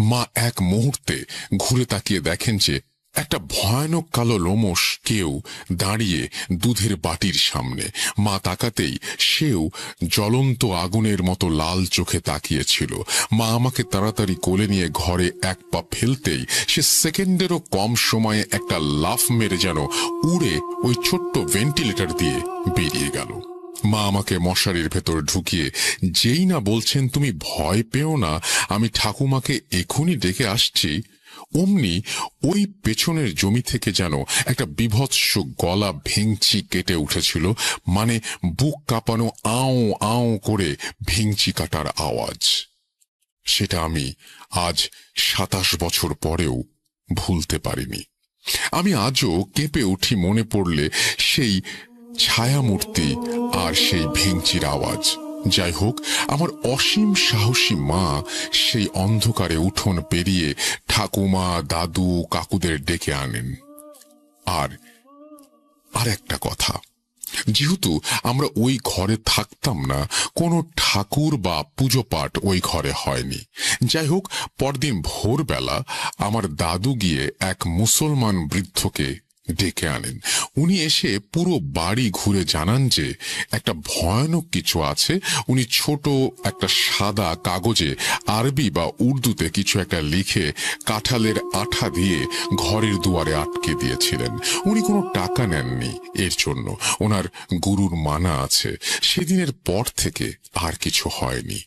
মা এক মুহূর্তে ঘুরে তাকিয়ে দেখেন যে একটা ভয়ানক কালো লোমশ কেউ দাঁড়িয়ে দুধের বাটির সামনে। মা তাকাতেই সেও জ্বলন্ত আগুনের মতো লাল চোখে তাকিয়েছিল। মা আমাকে তাড়াতাড়ি কোলে নিয়ে ঘরে এক পা ফেলতেই সে সেকেন্ডেরও কম সময়ে একটা লাফ মেরে যেন উড়ে ওই ছোট্ট ভেন্টিলেটর দিয়ে বেরিয়ে গেল। মা আমাকে মশারির ভেতর ঢুকিয়ে যেই না বলছেন, তুমি ভয় পেও না, আমি ঠাকুমাকে এখনই ডেকে আসছি, অমনি ওই পেছনের জমি থেকে যেন একটা বিভৎস গলা ভেঙচি কেটে উঠেছিল। মানে বুক কাঁপানো আও আও করে ভেঙচি কাটার আওয়াজ। সেটা আমি আজ 27 বছর পরেও ভুলতে পারিনি। আমি আজও কেঁপে উঠি মনে পড়লে সেই ছায়ামূর্তি আর সেই ভেঙচির আওয়াজ। যাই হোক, আমার অসীম সাহসী মা সেই অন্ধকারে উঠোন পেরিয়ে ঠাকুমা, দাদু, কাকুদের ডেকে আনেন। আর একটা কথা, যেহেতু আমরা ওই ঘরে থাকতাম না, কোনো ঠাকুর বা পুজো পাঠ ওই ঘরে হয়নি। যাই হোক, পরদিন ভোরবেলা আমার দাদু গিয়ে এক মুসলমান বৃদ্ধকে ডেকে আনেন। উনি এসে পুরো বাড়ি ঘুরে জানান যে একটা ভয়ানক কিছু আছে। উনি ছোট একটা সাদা কাগজে আরবি বা উর্দুতে কিছু একটা লিখে কাঁঠালের আঠা দিয়ে ঘরের দুয়ারে আটকে দিয়েছিলেন। উনি কোনো টাকা নেননি এর জন্য, ওনার গুরুর মানা আছে। সেদিনের পর থেকে আর কিছু হয়নি।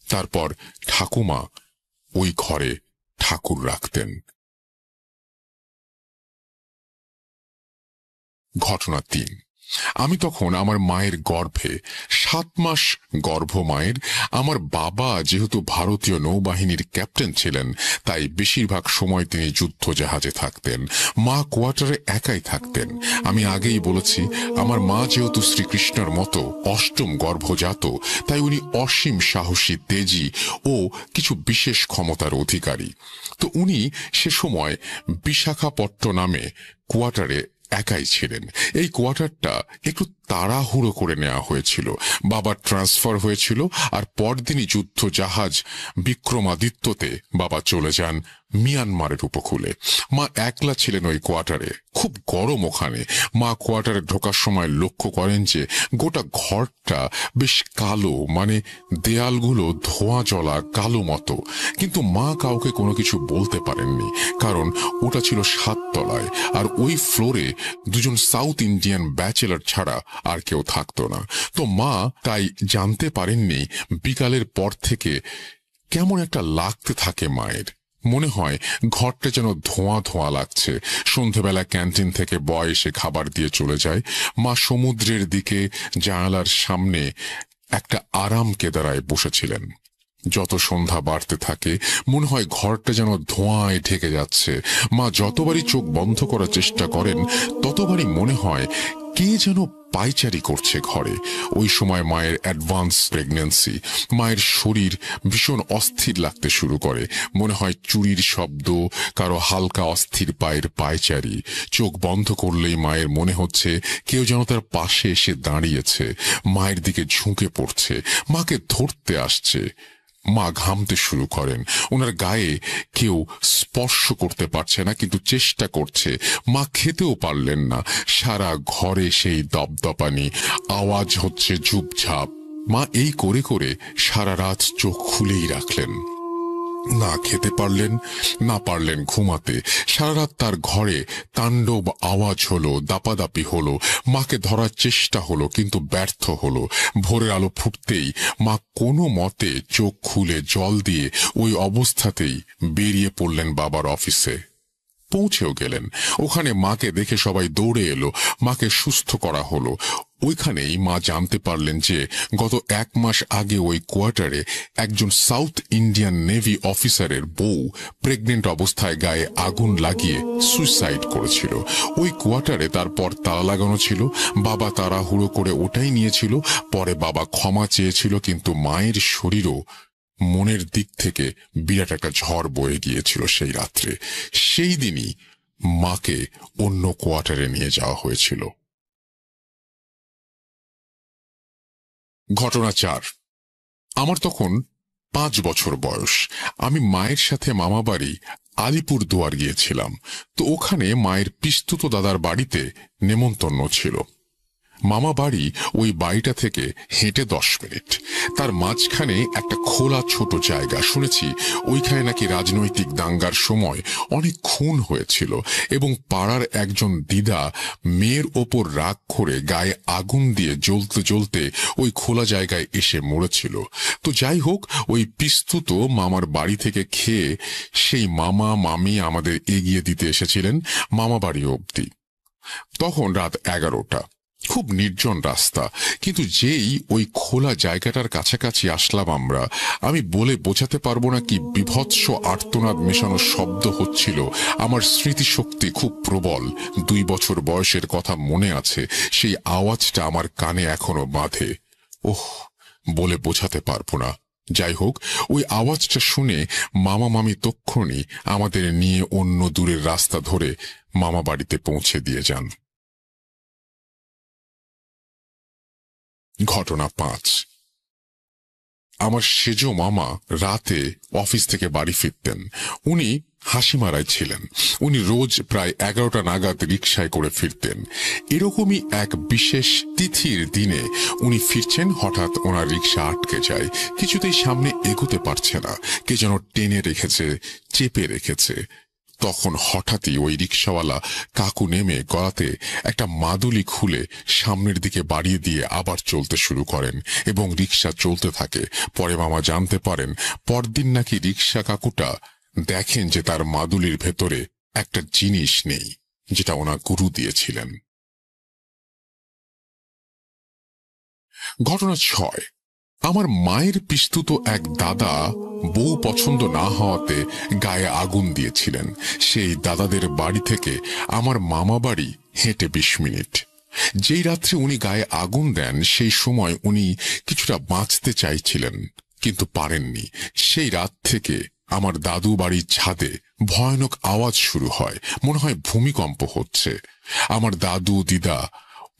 তারপর ঠাকুমা ওই ঘরে ঠাকুর রাখতেন। ঘটনা 3। আমি তখন আমার মায়ের গর্ভে, 7 মাস গর্ভ মায়ের। আমার বাবা যেহেতু ভারতীয় নৌবাহিনীর ক্যাপ্টেন ছিলেন, তাই বেশিরভাগ সময় তিনি যুদ্ধ জাহাজে থাকতেন। মা কোয়ার্টারে একাই থাকতেন। আমি আগেই বলেছি, আমার মা যেহেতু শ্রীকৃষ্ণের মতো অষ্টম গর্ভজাত, তাই উনি অসীম সাহসী, তেজী ও কিছু বিশেষ ক্ষমতার অধিকারী। তো উনি সে সময় বিশাখাপট্টনমে কোয়ার্টারে একাই ছিলেন। এই কোয়ার্টারটা একটু তাড়াহুড়ো করে নেওয়া হয়েছিল। বাবার ট্রান্সফার হয়েছিল আর পরদিনই যুদ্ধ জাহাজ বিক্রমাদিত্যতে বাবা চলে যান মিয়ানমারের উপকূলে। মা একলা ছিলেন ওই কোয়ার্টারে। খুব গরম ওখানে। মা কোয়ার্টারে ঢোকার সময় লক্ষ্য করেন যে গোটা ঘরটা বেশ কালো, মানে দেয়ালগুলো ধোঁয়া জ্বলা কালো মতো। কিন্তু মা কাউকে কোনো কিছু বলতে পারেননি, কারণ ওটা ছিল 7 তলায়, আর ওই ফ্লোরে দুজন সাউথ ইন্ডিয়ান ব্যাচেলার ছাড়া আর কেউ থাকতো না। তো মা তাই জানতে পারেননি বিকালের পর থেকে কেমন একটা লাগতে থাকে মায়ের। মনে হয় ঘরটা যেন ধোঁয়া ধোঁয়া লাগছে। সন্ধেবেলা ক্যান্টিন থেকে বয় এসে খাবার দিয়ে চলে যায়। মা সমুদ্রের দিকে জানালার সামনে একটা আরাম কেদারায় বসেছিলেন। যত সন্ধ্যা বাড়তে থাকে মনে হয় ঘরটা যেন ধোঁয়ায় ঢেকে যাচ্ছে। মা যতবারই চোখ বন্ধ করার চেষ্টা করেন ততবারই মনে হয় কে যেন পায়চারি করছে ঘরে। ওই সময় মায়ের অ্যাডভান্স প্রেগন্যান্সি। মায়ের শরীর ভীষণ অস্থির লাগতে শুরু করে। মনে হয় চুরির শব্দ, কারো হালকা অস্থির পায়ের পায়চারি। চোখ বন্ধ করলেই মায়ের মনে হচ্ছে কেউ যেন তার পাশে এসে দাঁড়িয়েছে, মায়ের দিকে ঝুঁকে পড়ছে, মাকে ধরতে আসছে। মা ঘামতে শুরু করেন। ওনার গায়ে কেউ স্পর্শ করতে পারছে না, কিন্তু চেষ্টা করছে। মা খেতেও পারলেন না। সারা ঘরে সেই দপদপানি, আওয়াজ হচ্ছে ঝুপঝাপ। মা এই করে করে সারা রাত চোখ খুলেই রাখলেন। না খেতে পারলেন, না পারলেন ঘুমাতে। সারা রাত তার ঘরে তাণ্ডব আওয়াজ হলো, দাপাদাপি হলো। মাকে ধরার চেষ্টা হলো, কিন্তু ব্যর্থ হলো। ভোরের আলো ফুটতেই মা কোনো মতে চোখ খুলে জল দিয়ে ওই অবস্থাতেই বেরিয়ে পড়লেন বাবার অফিসে। পৌঁছেও গেলেন। ওখানে মাকে দেখে সবাই দৌড়ে এলো। মাকে সুস্থ করা হলো। ওইখানেই মা জানতে পারলেন যে গত 1 মাস আগে ওই কোয়ার্টারে একজন সাউথ ইন্ডিয়ান নেভি অফিসারের বউ প্রেগনেন্ট অবস্থায় গায়ে আগুন লাগিয়ে সুইসাইড করেছিল। ওই কোয়ার্টারে তারপর তালা লাগানো ছিল। বাবা তাড়াহুড়ো করে ওটাই নিয়েছিল। পরে বাবা ক্ষমা চেয়েছিল, কিন্তু মায়ের শরীরও মনের দিক থেকে বিরাট একটা ঝড় বয়ে গিয়েছিল সেই রাত্রে। সেই দিনই মাকে অন্য কোয়ার্টারে নিয়ে যাওয়া হয়েছিল। ঘটনা 4। আমার তখন 5 বছর বয়স। আমি মায়ের সাথে মামাবাড়ি আলিপুর দুয়ার গিয়েছিলাম। তো ওখানে মায়ের পিস্তুত দাদার বাড়িতে নেমন্তন্ন ছিল। মামা বাড়ি ওই বাড়িটা থেকে হেঁটে 10 মিনিট। তার মাঝখানে একটা খোলা ছোট জায়গা। শুনেছি ওইখানে নাকি রাজনৈতিক দাঙ্গার সময় অনেক খুন হয়েছিল, এবং পাড়ার একজন দিদা মেয়ের ওপর রাগ করে গায়ে আগুন দিয়ে জ্বলতে জ্বলতে ওই খোলা জায়গায় এসে মরেছিল। তো যাই হোক, ওই পিস্তুত মামার বাড়ি থেকে খেয়ে সেই মামা মামি আমাদের এগিয়ে দিতে এসেছিলেন মামা বাড়ি অবধি। তখন রাত 11টা। খুব নির্জন রাস্তা, কিন্তু যেই ওই খোলা জায়গাটার কাছাকাছি আসলাম আমরা, আমি বলে বোঝাতে পারবো না কি বিভৎস আর্তনাদ মেশানো শব্দ হচ্ছিল। আমার স্মৃতিশক্তি খুব প্রবল। 2 বছর বয়সের কথা মনে আছে। সেই আওয়াজটা আমার কানে এখনো বাঁধে। ওহ, বলে বোঝাতে পারবো না। যাই হোক, ওই আওয়াজটা শুনে মামা মামি তক্ষুনি আমাদের নিয়ে অন্য দূরের রাস্তা ধরে মামা বাড়িতে পৌঁছে দিয়ে যান। ঘটনা 5। আমার সেজ মামা রাতে অফিস থেকে বাড়ি ফিরতেন। উনি হাসিমারায় ছিলেন। উনি রোজ প্রায় 11টা নাগাদ রিকশায় করে ফিরতেন। এরকমই এক বিশেষ তিথির দিনে উনি ফিরছেন, হঠাৎ ওনার রিকশা আটকে যায়। কিছুতেই সামনে এগোতে পারছে না। কে যেন টেনে রেখেছে, চেপে রেখেছে। তখন হঠাৎই ওই রিকশাওয়ালা কাকু নেমে গলাতে একটা মাদুলি খুলে সামনের দিকে বাড়িয়ে দিয়ে আবার চলতে শুরু করেন, এবং রিকশা চলতে থাকে। পরে মামা জানতে পারেন পরদিন নাকি রিকশা কাকুটা দেখেন যে তার মাদুলির ভেতরে একটা জিনিস নেই, যেটা ওনার গুরু দিয়েছিলেন। ঘটনা 6। আমার মায়ের পিস্তুত এক দাদা বউ পছন্দ না হওয়াতে গায়ে আগুন দিয়েছিলেন। সেই দাদাদের বাড়ি থেকে আমার মামা বাড়ি হেঁটে 20 মিনিট। যেই রাত্রে উনি গায়ে আগুন দেন, সেই সময় উনি কিছুটা বাঁচতে চাইছিলেন, কিন্তু পারেননি। সেই রাত থেকে আমার দাদু বাড়ির ছাদে ভয়ানক আওয়াজ শুরু হয়। মনে হয় ভূমিকম্প হচ্ছে। আমার দাদু দিদা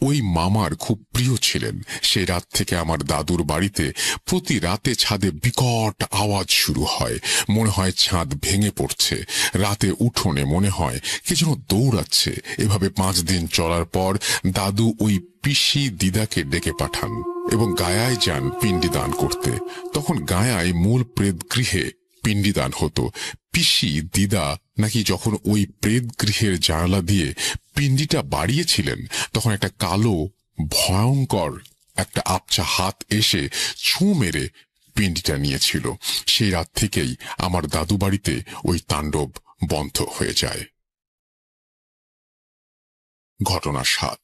ওই মামার খুব প্রিয় ছিলেন। সেই রাত থেকে আমার দাদুর বাড়িতে প্রতি রাতে ছাদে বিকট আওয়াজ শুরু হয়। মনে হয় ছাদ ভেঙে পড়ছে। রাতে উঠোনে মনে হয় কে যেন দৌড়াচ্ছে। এভাবে 5 দিন চলার পর দাদু ওই পিসি দিদাকে ডেকে পাঠান এবং গায়ায় যান পিণ্ডি দান করতে। তখন গায়ায় মূল প্রেত গৃহে পিণ্ডি দান হতো। পিসি দিদা নাকি যখন ওই প্রেত গৃহের জানালা দিয়ে পিণ্ডিটা বাড়িয়েছিলেন, তখন একটা কালো ভয়ঙ্কর একটা আবছা হাত এসে ছুঁ মেরে পিণ্ডিটা নিয়েছিল। সেই রাত থেকেই আমার দাদু বাড়িতে ওই তাণ্ডব বন্ধ হয়ে যায়। ঘটনা 7।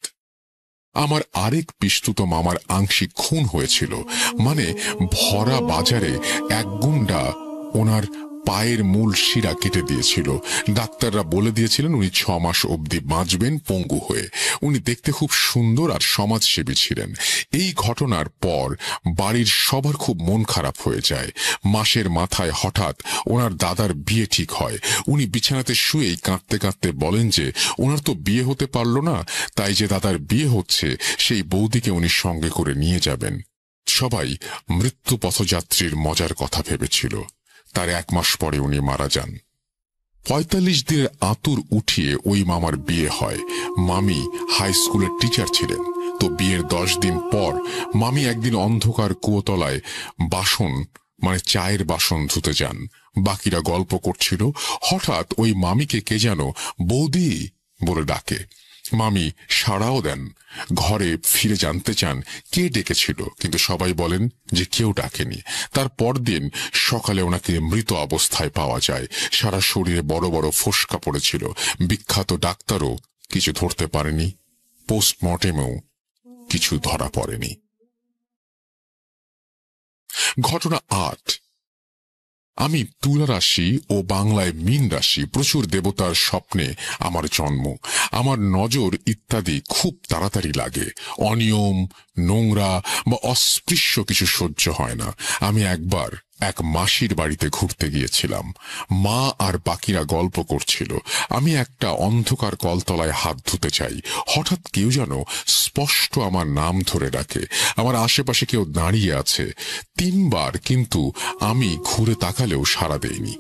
আমার আরেক পিস্তুত মামার আংশিক খুন হয়েছিল। মানে ভরা বাজারে এক গুন্ডা ওনার পায়ের মূল শিরা কেটে দিয়েছিল। ডাক্তাররা বলে দিয়েছিলেন উনি 6 মাস অবধি বাঁচবেন পঙ্গু হয়ে। উনি দেখতে খুব সুন্দর আর সমাজসেবী ছিলেন। এই ঘটনার পর বাড়ির সবার খুব মন খারাপ হয়ে যায়। মাসের মাথায় হঠাৎ ওনার দাদার বিয়ে ঠিক হয়। উনি বিছানাতে শুয়েই কাঁদতে কাঁদতে বলেন যে ওনার তো বিয়ে হতে পারল না, তাই যে দাদার বিয়ে হচ্ছে সেই বৌদিকে উনি সঙ্গে করে নিয়ে যাবেন। সবাই মৃত্যু পথযাত্রীর মজার কথা ভেবেছিল। তার 1 মাস পরে উনি মারা যান। 45 দিনের আতুর উঠিয়ে ওই মামার বিয়ে হয়। মামি হাই স্কুলের টিচার ছিলেন। তো বিয়ের 10 দিন পর মামি একদিন অন্ধকার কুয়োতলায় বাসন মানে চায়ের বাসন ধুতে যান। বাকিরা গল্প করছিল। হঠাৎ ওই মামিকে কে যেন বৌদি বলে ডাকে। মামি সাড়াও দেন। ঘরে ফিরে জানতে চান কে ডেকেছিল, কিন্তু সবাই বলেন যে কেউ ডাকেনি। তার পরদিন সকালে ওনাকে মৃত অবস্থায় পাওয়া যায়। সারা শরীরে বড় বড় ফোসকা পড়েছিল। বিখ্যাত ডাক্তারও কিছু ধরতে পারেনি। পোস্টমর্টেমেও কিছু ধরা পড়েনি। ঘটনা 8। আমি তুলা রাশি ও বাংলায় মীন রাশি। প্রচুর দেবতার স্বপ্নে আমার জন্ম। আমার নজর ইত্যাদি খুব তাড়াতাড়ি লাগে। অনিয়ম, নোংরা বা অস্পৃশ্য কিছু সহ্য হয় না। আমি একবার এক মাসির বাড়িতে ঘুরতে গিয়েছিলাম। মা আর বাকিরা গল্প করছিল। আমি একটা অন্ধকার কলতলায় হাত ধুতে চাই। হঠাৎ কেউ যেন স্পষ্ট আমার নাম ধরে ডাকে। আমার আশেপাশে কেউ দাঁড়িয়ে আছে। 3 বার, কিন্তু আমি ঘুরে তাকালেও সাড়া দেইনি।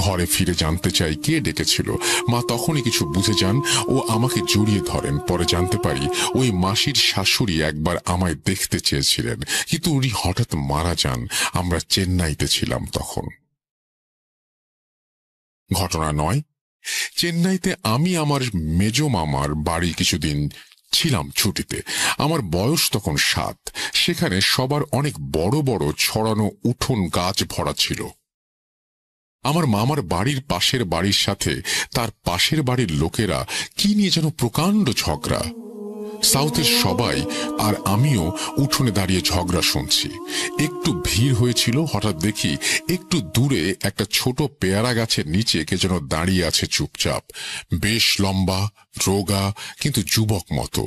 ঘরে ফিরে জানতে চাই কে ডেকেছিল। মা তখনই কিছু বুঝে যান ও আমাকে জড়িয়ে ধরেন। পরে জানতে পারি ওই মাসির শাশুড়ি একবার আমায় দেখতে চেয়েছিলেন, কিন্তু উনি হঠাৎ মারা যান। আমরা চেন্নাইতে ছিলাম তখন। ঘটনা 9। চেন্নাইতে আমি আমার মেজ মামার বাড়ি কিছুদিন ছিলাম ছুটিতে। আমার বয়স তখন 7। সেখানে সবার অনেক বড় বড় ছড়ানো উঠোন গাছ ভরা ছিল। আমার মামার বাড়ির পাশের বাড়ির সাথে তার পাশের বাড়ির লোকেরা কি নিয়ে যেন প্রকাণ্ড ঝগড়া। সাউথের সবাই আর আমিও উঠোনে দাঁড়িয়ে ঝগড়া শুনছি। একটু ভিড় হয়েছিল। হঠাৎ দেখি একটু দূরে একটা ছোট পেয়ারা গাছের নিচে কে যেন দাঁড়িয়ে আছে চুপচাপ। বেশ লম্বা, রোগা, কিন্তু যুবক মতো।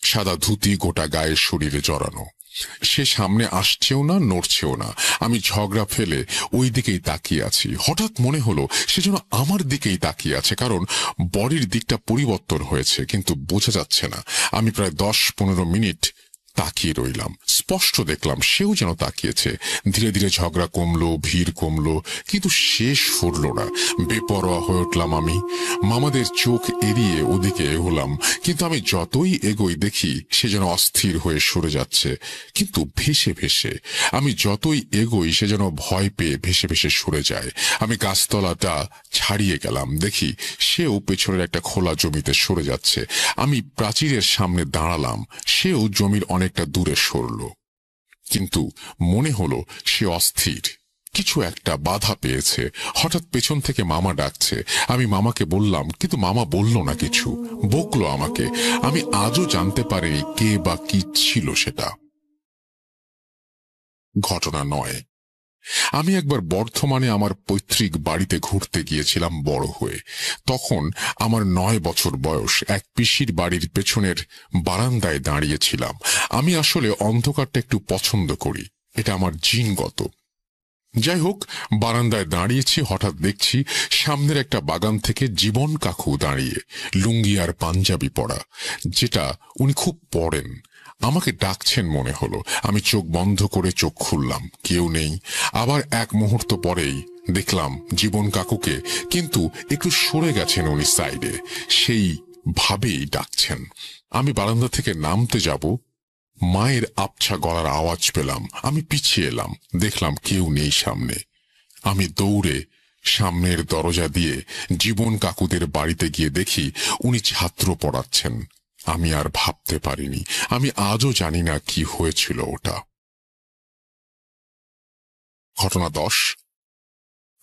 সাদা ধুতি গোটা গায়ের শরীরে জড়ানো। সে সামনে আসছেও না, নড়ছেও না। আমি ঝগড়া ফেলে ওই দিকেই তাকিয়ে আছি। হঠাৎ মনে হলো সে যেন আমার দিকেই তাকিয়ে আছে, কারণ বডির দিকটা পরিবর্তন হয়েছে, কিন্তু বোঝা যাচ্ছে না। আমি প্রায় 10-15 মিনিট তাকিয়ে রইলাম। স্পষ্ট দেখলাম সেও যেন তাকিয়েছে। ধীরে ধীরে ঝগড়া কমলো, ভিড় কমলো, কিন্তু শেষ ফুরল না। বেপরোয়া হয়ে উঠলাম আমি। মামাদের চোখ এড়িয়ে ওদিকে এগোলাম, কিন্তু আমি যতই এগোই দেখি সে যেন অস্থির হয়ে সরে যাচ্ছে, কিন্তু ভেসে ভেসে। আমি যতই এগোই সে যেন ভয় পেয়ে ভেসে ভেসে সরে যায়। আমি গাছতলাটা ছাড়িয়ে গেলাম, দেখি সেও পেছনের একটা খোলা জমিতে সরে যাচ্ছে। আমি প্রাচীরের সামনে দাঁড়ালাম, সেও জমির অনেকটা দূরে সরল, কিন্তু মনে হলো সে অস্থির। কিছু একটা বাধা পেয়েছে। হঠাৎ পেছন থেকে মামা ডাকছে। আমি মামাকে বললাম, কিন্তু মামা বলল না কিছু, বকলো আমাকে। আমি আজও জানতে পারিনি কে বা কি ছিল সেটা। ঘটনা 9। আমি একবার বর্ধমানে আমার পৈতৃক বাড়িতে ঘুরতে গিয়েছিলাম বড় হয়ে। তখন আমার 9 বছর বয়স। এক পিসির বাড়ির পেছনের বারান্দায় দাঁড়িয়েছিলাম। আমি আসলে অন্ধকারটা একটু পছন্দ করি, এটা আমার জিনগত। যাই হোক, বারান্দায় দাঁড়িয়েছি, হঠাৎ দেখছি সামনের একটা বাগান থেকে জীবন কাকু দাঁড়িয়ে, লুঙ্গি আর পাঞ্জাবি পরা, যেটা উনি খুব পড়েন। আমাকে ডাকছেন মনে হলো। আমি চোখ বন্ধ করে চোখ খুললাম, কেউ নেই। আবার এক মুহূর্ত পরেই দেখলাম জীবন কাকুকে, কিন্তু একটু সরে গেছেন উনি সাইডে, সেই ভাবেই ডাকছেন। আমি বারান্দা থেকে নামতে যাব, মায়ের আবছা গলার আওয়াজ পেলাম। আমি পিছিয়ে এলাম, দেখলাম কেউ নেই সামনে। আমি দৌড়ে সামনের দরজা দিয়ে জীবন কাকুদের বাড়িতে গিয়ে দেখি উনি ছাত্র পড়াচ্ছেন। আমি আর ভাবতে পারিনি, আমি আজও জানি না কি হয়েছিল ওটা। ঘটনা 10।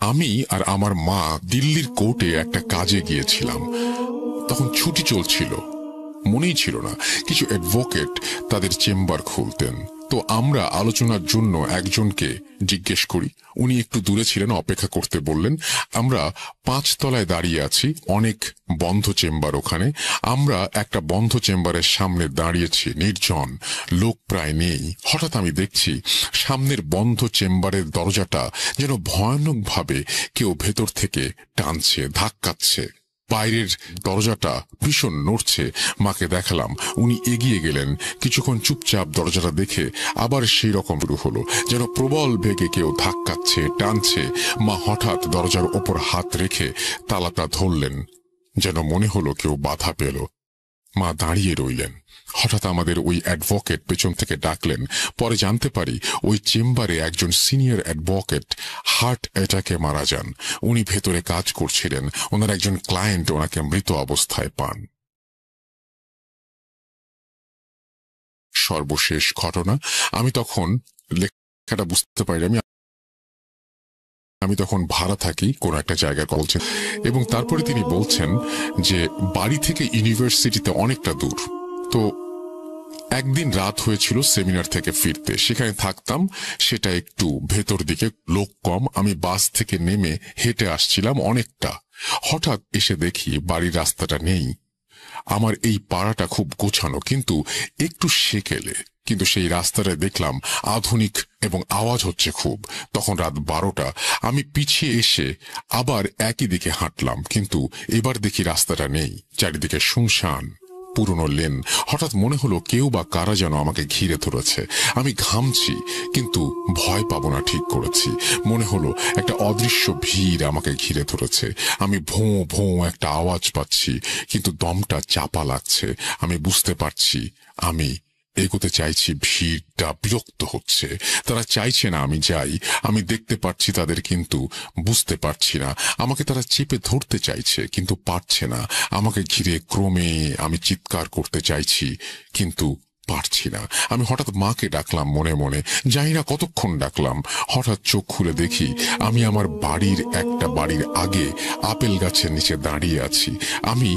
আমি আর আমার মা দিল্লির কোর্টে একটা কাজে গিয়েছিলাম। তখন ছুটি চলছিল, মনেই ছিল না কিছু অ্যাডভোকেট তাদের চেম্বার খুলতেন। তো আমরা আলোচনার জন্য একজনকে জিজ্ঞেস করি। উনি একটু দূরে ছিলেন, অপেক্ষা করতে বললেন। আমরা 5 তলায় দাঁড়িয়ে আছি, অনেক বন্ধ চেম্বার ওখানে। আমরা একটা বন্ধ চেম্বারের সামনে দাঁড়িয়েছি, নির্জন, লোক প্রায় নেই। হঠাৎ আমি দেখছি সামনের বন্ধ চেম্বারের দরজাটা যেন ভয়ানকভাবে কেউ ভেতর থেকে টানছে, ধাক্কাচ্ছে। বাইরের দরজাটা ভীষণ নড়ছে। মাকে দেখালাম, উনি এগিয়ে গেলেন। কিছুক্ষণ চুপচাপ দরজাটা দেখে আবার সেই রকম শুরু হলো, যেন প্রবল বেগে কেউ ধাক্কাচ্ছে, টানছে। মা হঠাৎ দরজার ওপর হাত রেখে তালাটা ধরলেন, যেন মনে হলো কেউ বাধা পেল। মা দাঁড়িয়ে রইলেন। হঠাৎ আমাদের ওই অ্যাডভোকেট পেছন থেকে ডাকলেন। পরে জানতে পারি ওই চেম্বারে একজন সিনিয়র অ্যাডভোকেট হার্ট অ্যাটাকে মারা যান। উনি ভেতরে কাজ করছিলেন, ওনার একজন ক্লায়েন্ট ওনাকে মৃত অবস্থায় পান। সর্বশেষ ঘটনা, আমি তখন লেখাটা বুঝতে পারি, আমি তখন ভাড়া থাকি কোন একটা জায়গায় বলছেন, এবং তারপরে তিনি বলছেন যে বাড়ি থেকে ইউনিভার্সিটিতে অনেকটা দূর। তো একদিন রাত হয়েছিল সেমিনার থেকে ফিরতে, সেখানে থাকতাম, সেটা একটু ভেতর দিকে, লোক কম। আমি বাস থেকে নেমে হেঁটে আসছিলাম অনেকটা। হঠাৎ এসে দেখি বাড়ির রাস্তাটা নেই। আমার এই পাড়াটা খুব গোছানো, কিন্তু একটু সেকেলে। কিন্তু সেই রাস্তাটা দেখলাম আধুনিক এবং আওয়াজ হচ্ছে খুব। তখন রাত 12টা। আমি পিছিয়ে এসে আবার একই দিকে হাঁটলাম, কিন্তু এবার দেখি রাস্তাটা নেই, চারিদিকে শুনশান, পুরনো লেন। হঠাৎ মনে হলো কেউ বা কারা যেন আমাকে ঘিরে ধরেছে। আমি ঘামছি, কিন্তু ভয় পাবো না ঠিক করেছি। মনে হলো একটা অদৃশ্য ভিড় আমাকে ঘিরে ধরেছে। আমি ভোঁ ভোঁ একটা আওয়াজ পাচ্ছি, কিন্তু দমটা চাপা লাগছে। আমি বুঝতে পারছি আমি এগোতে চাইছি, ভিড়টা বিরক্ত হচ্ছে, তারা চাইছে না আমি যাই। আমি দেখতে পাচ্ছি তাদের, কিন্তু বুঝতে পারছি না। আমাকে তারা চেপে ধরতে চাইছে, কিন্তু পারছে না। আমাকে ঘিরে ক্রমে আমি চিৎকার করতে চাইছি, কিন্তু পারছি না। আমি হঠাৎ মাকে ডাকলাম মনে মনে, জানি না কতক্ষণ ডাকলাম। হঠাৎ চোখ খুলে দেখি আমি আমার একটা বাড়ির আগে আপেল গাছের নিচে দাঁড়িয়ে আছি। আমি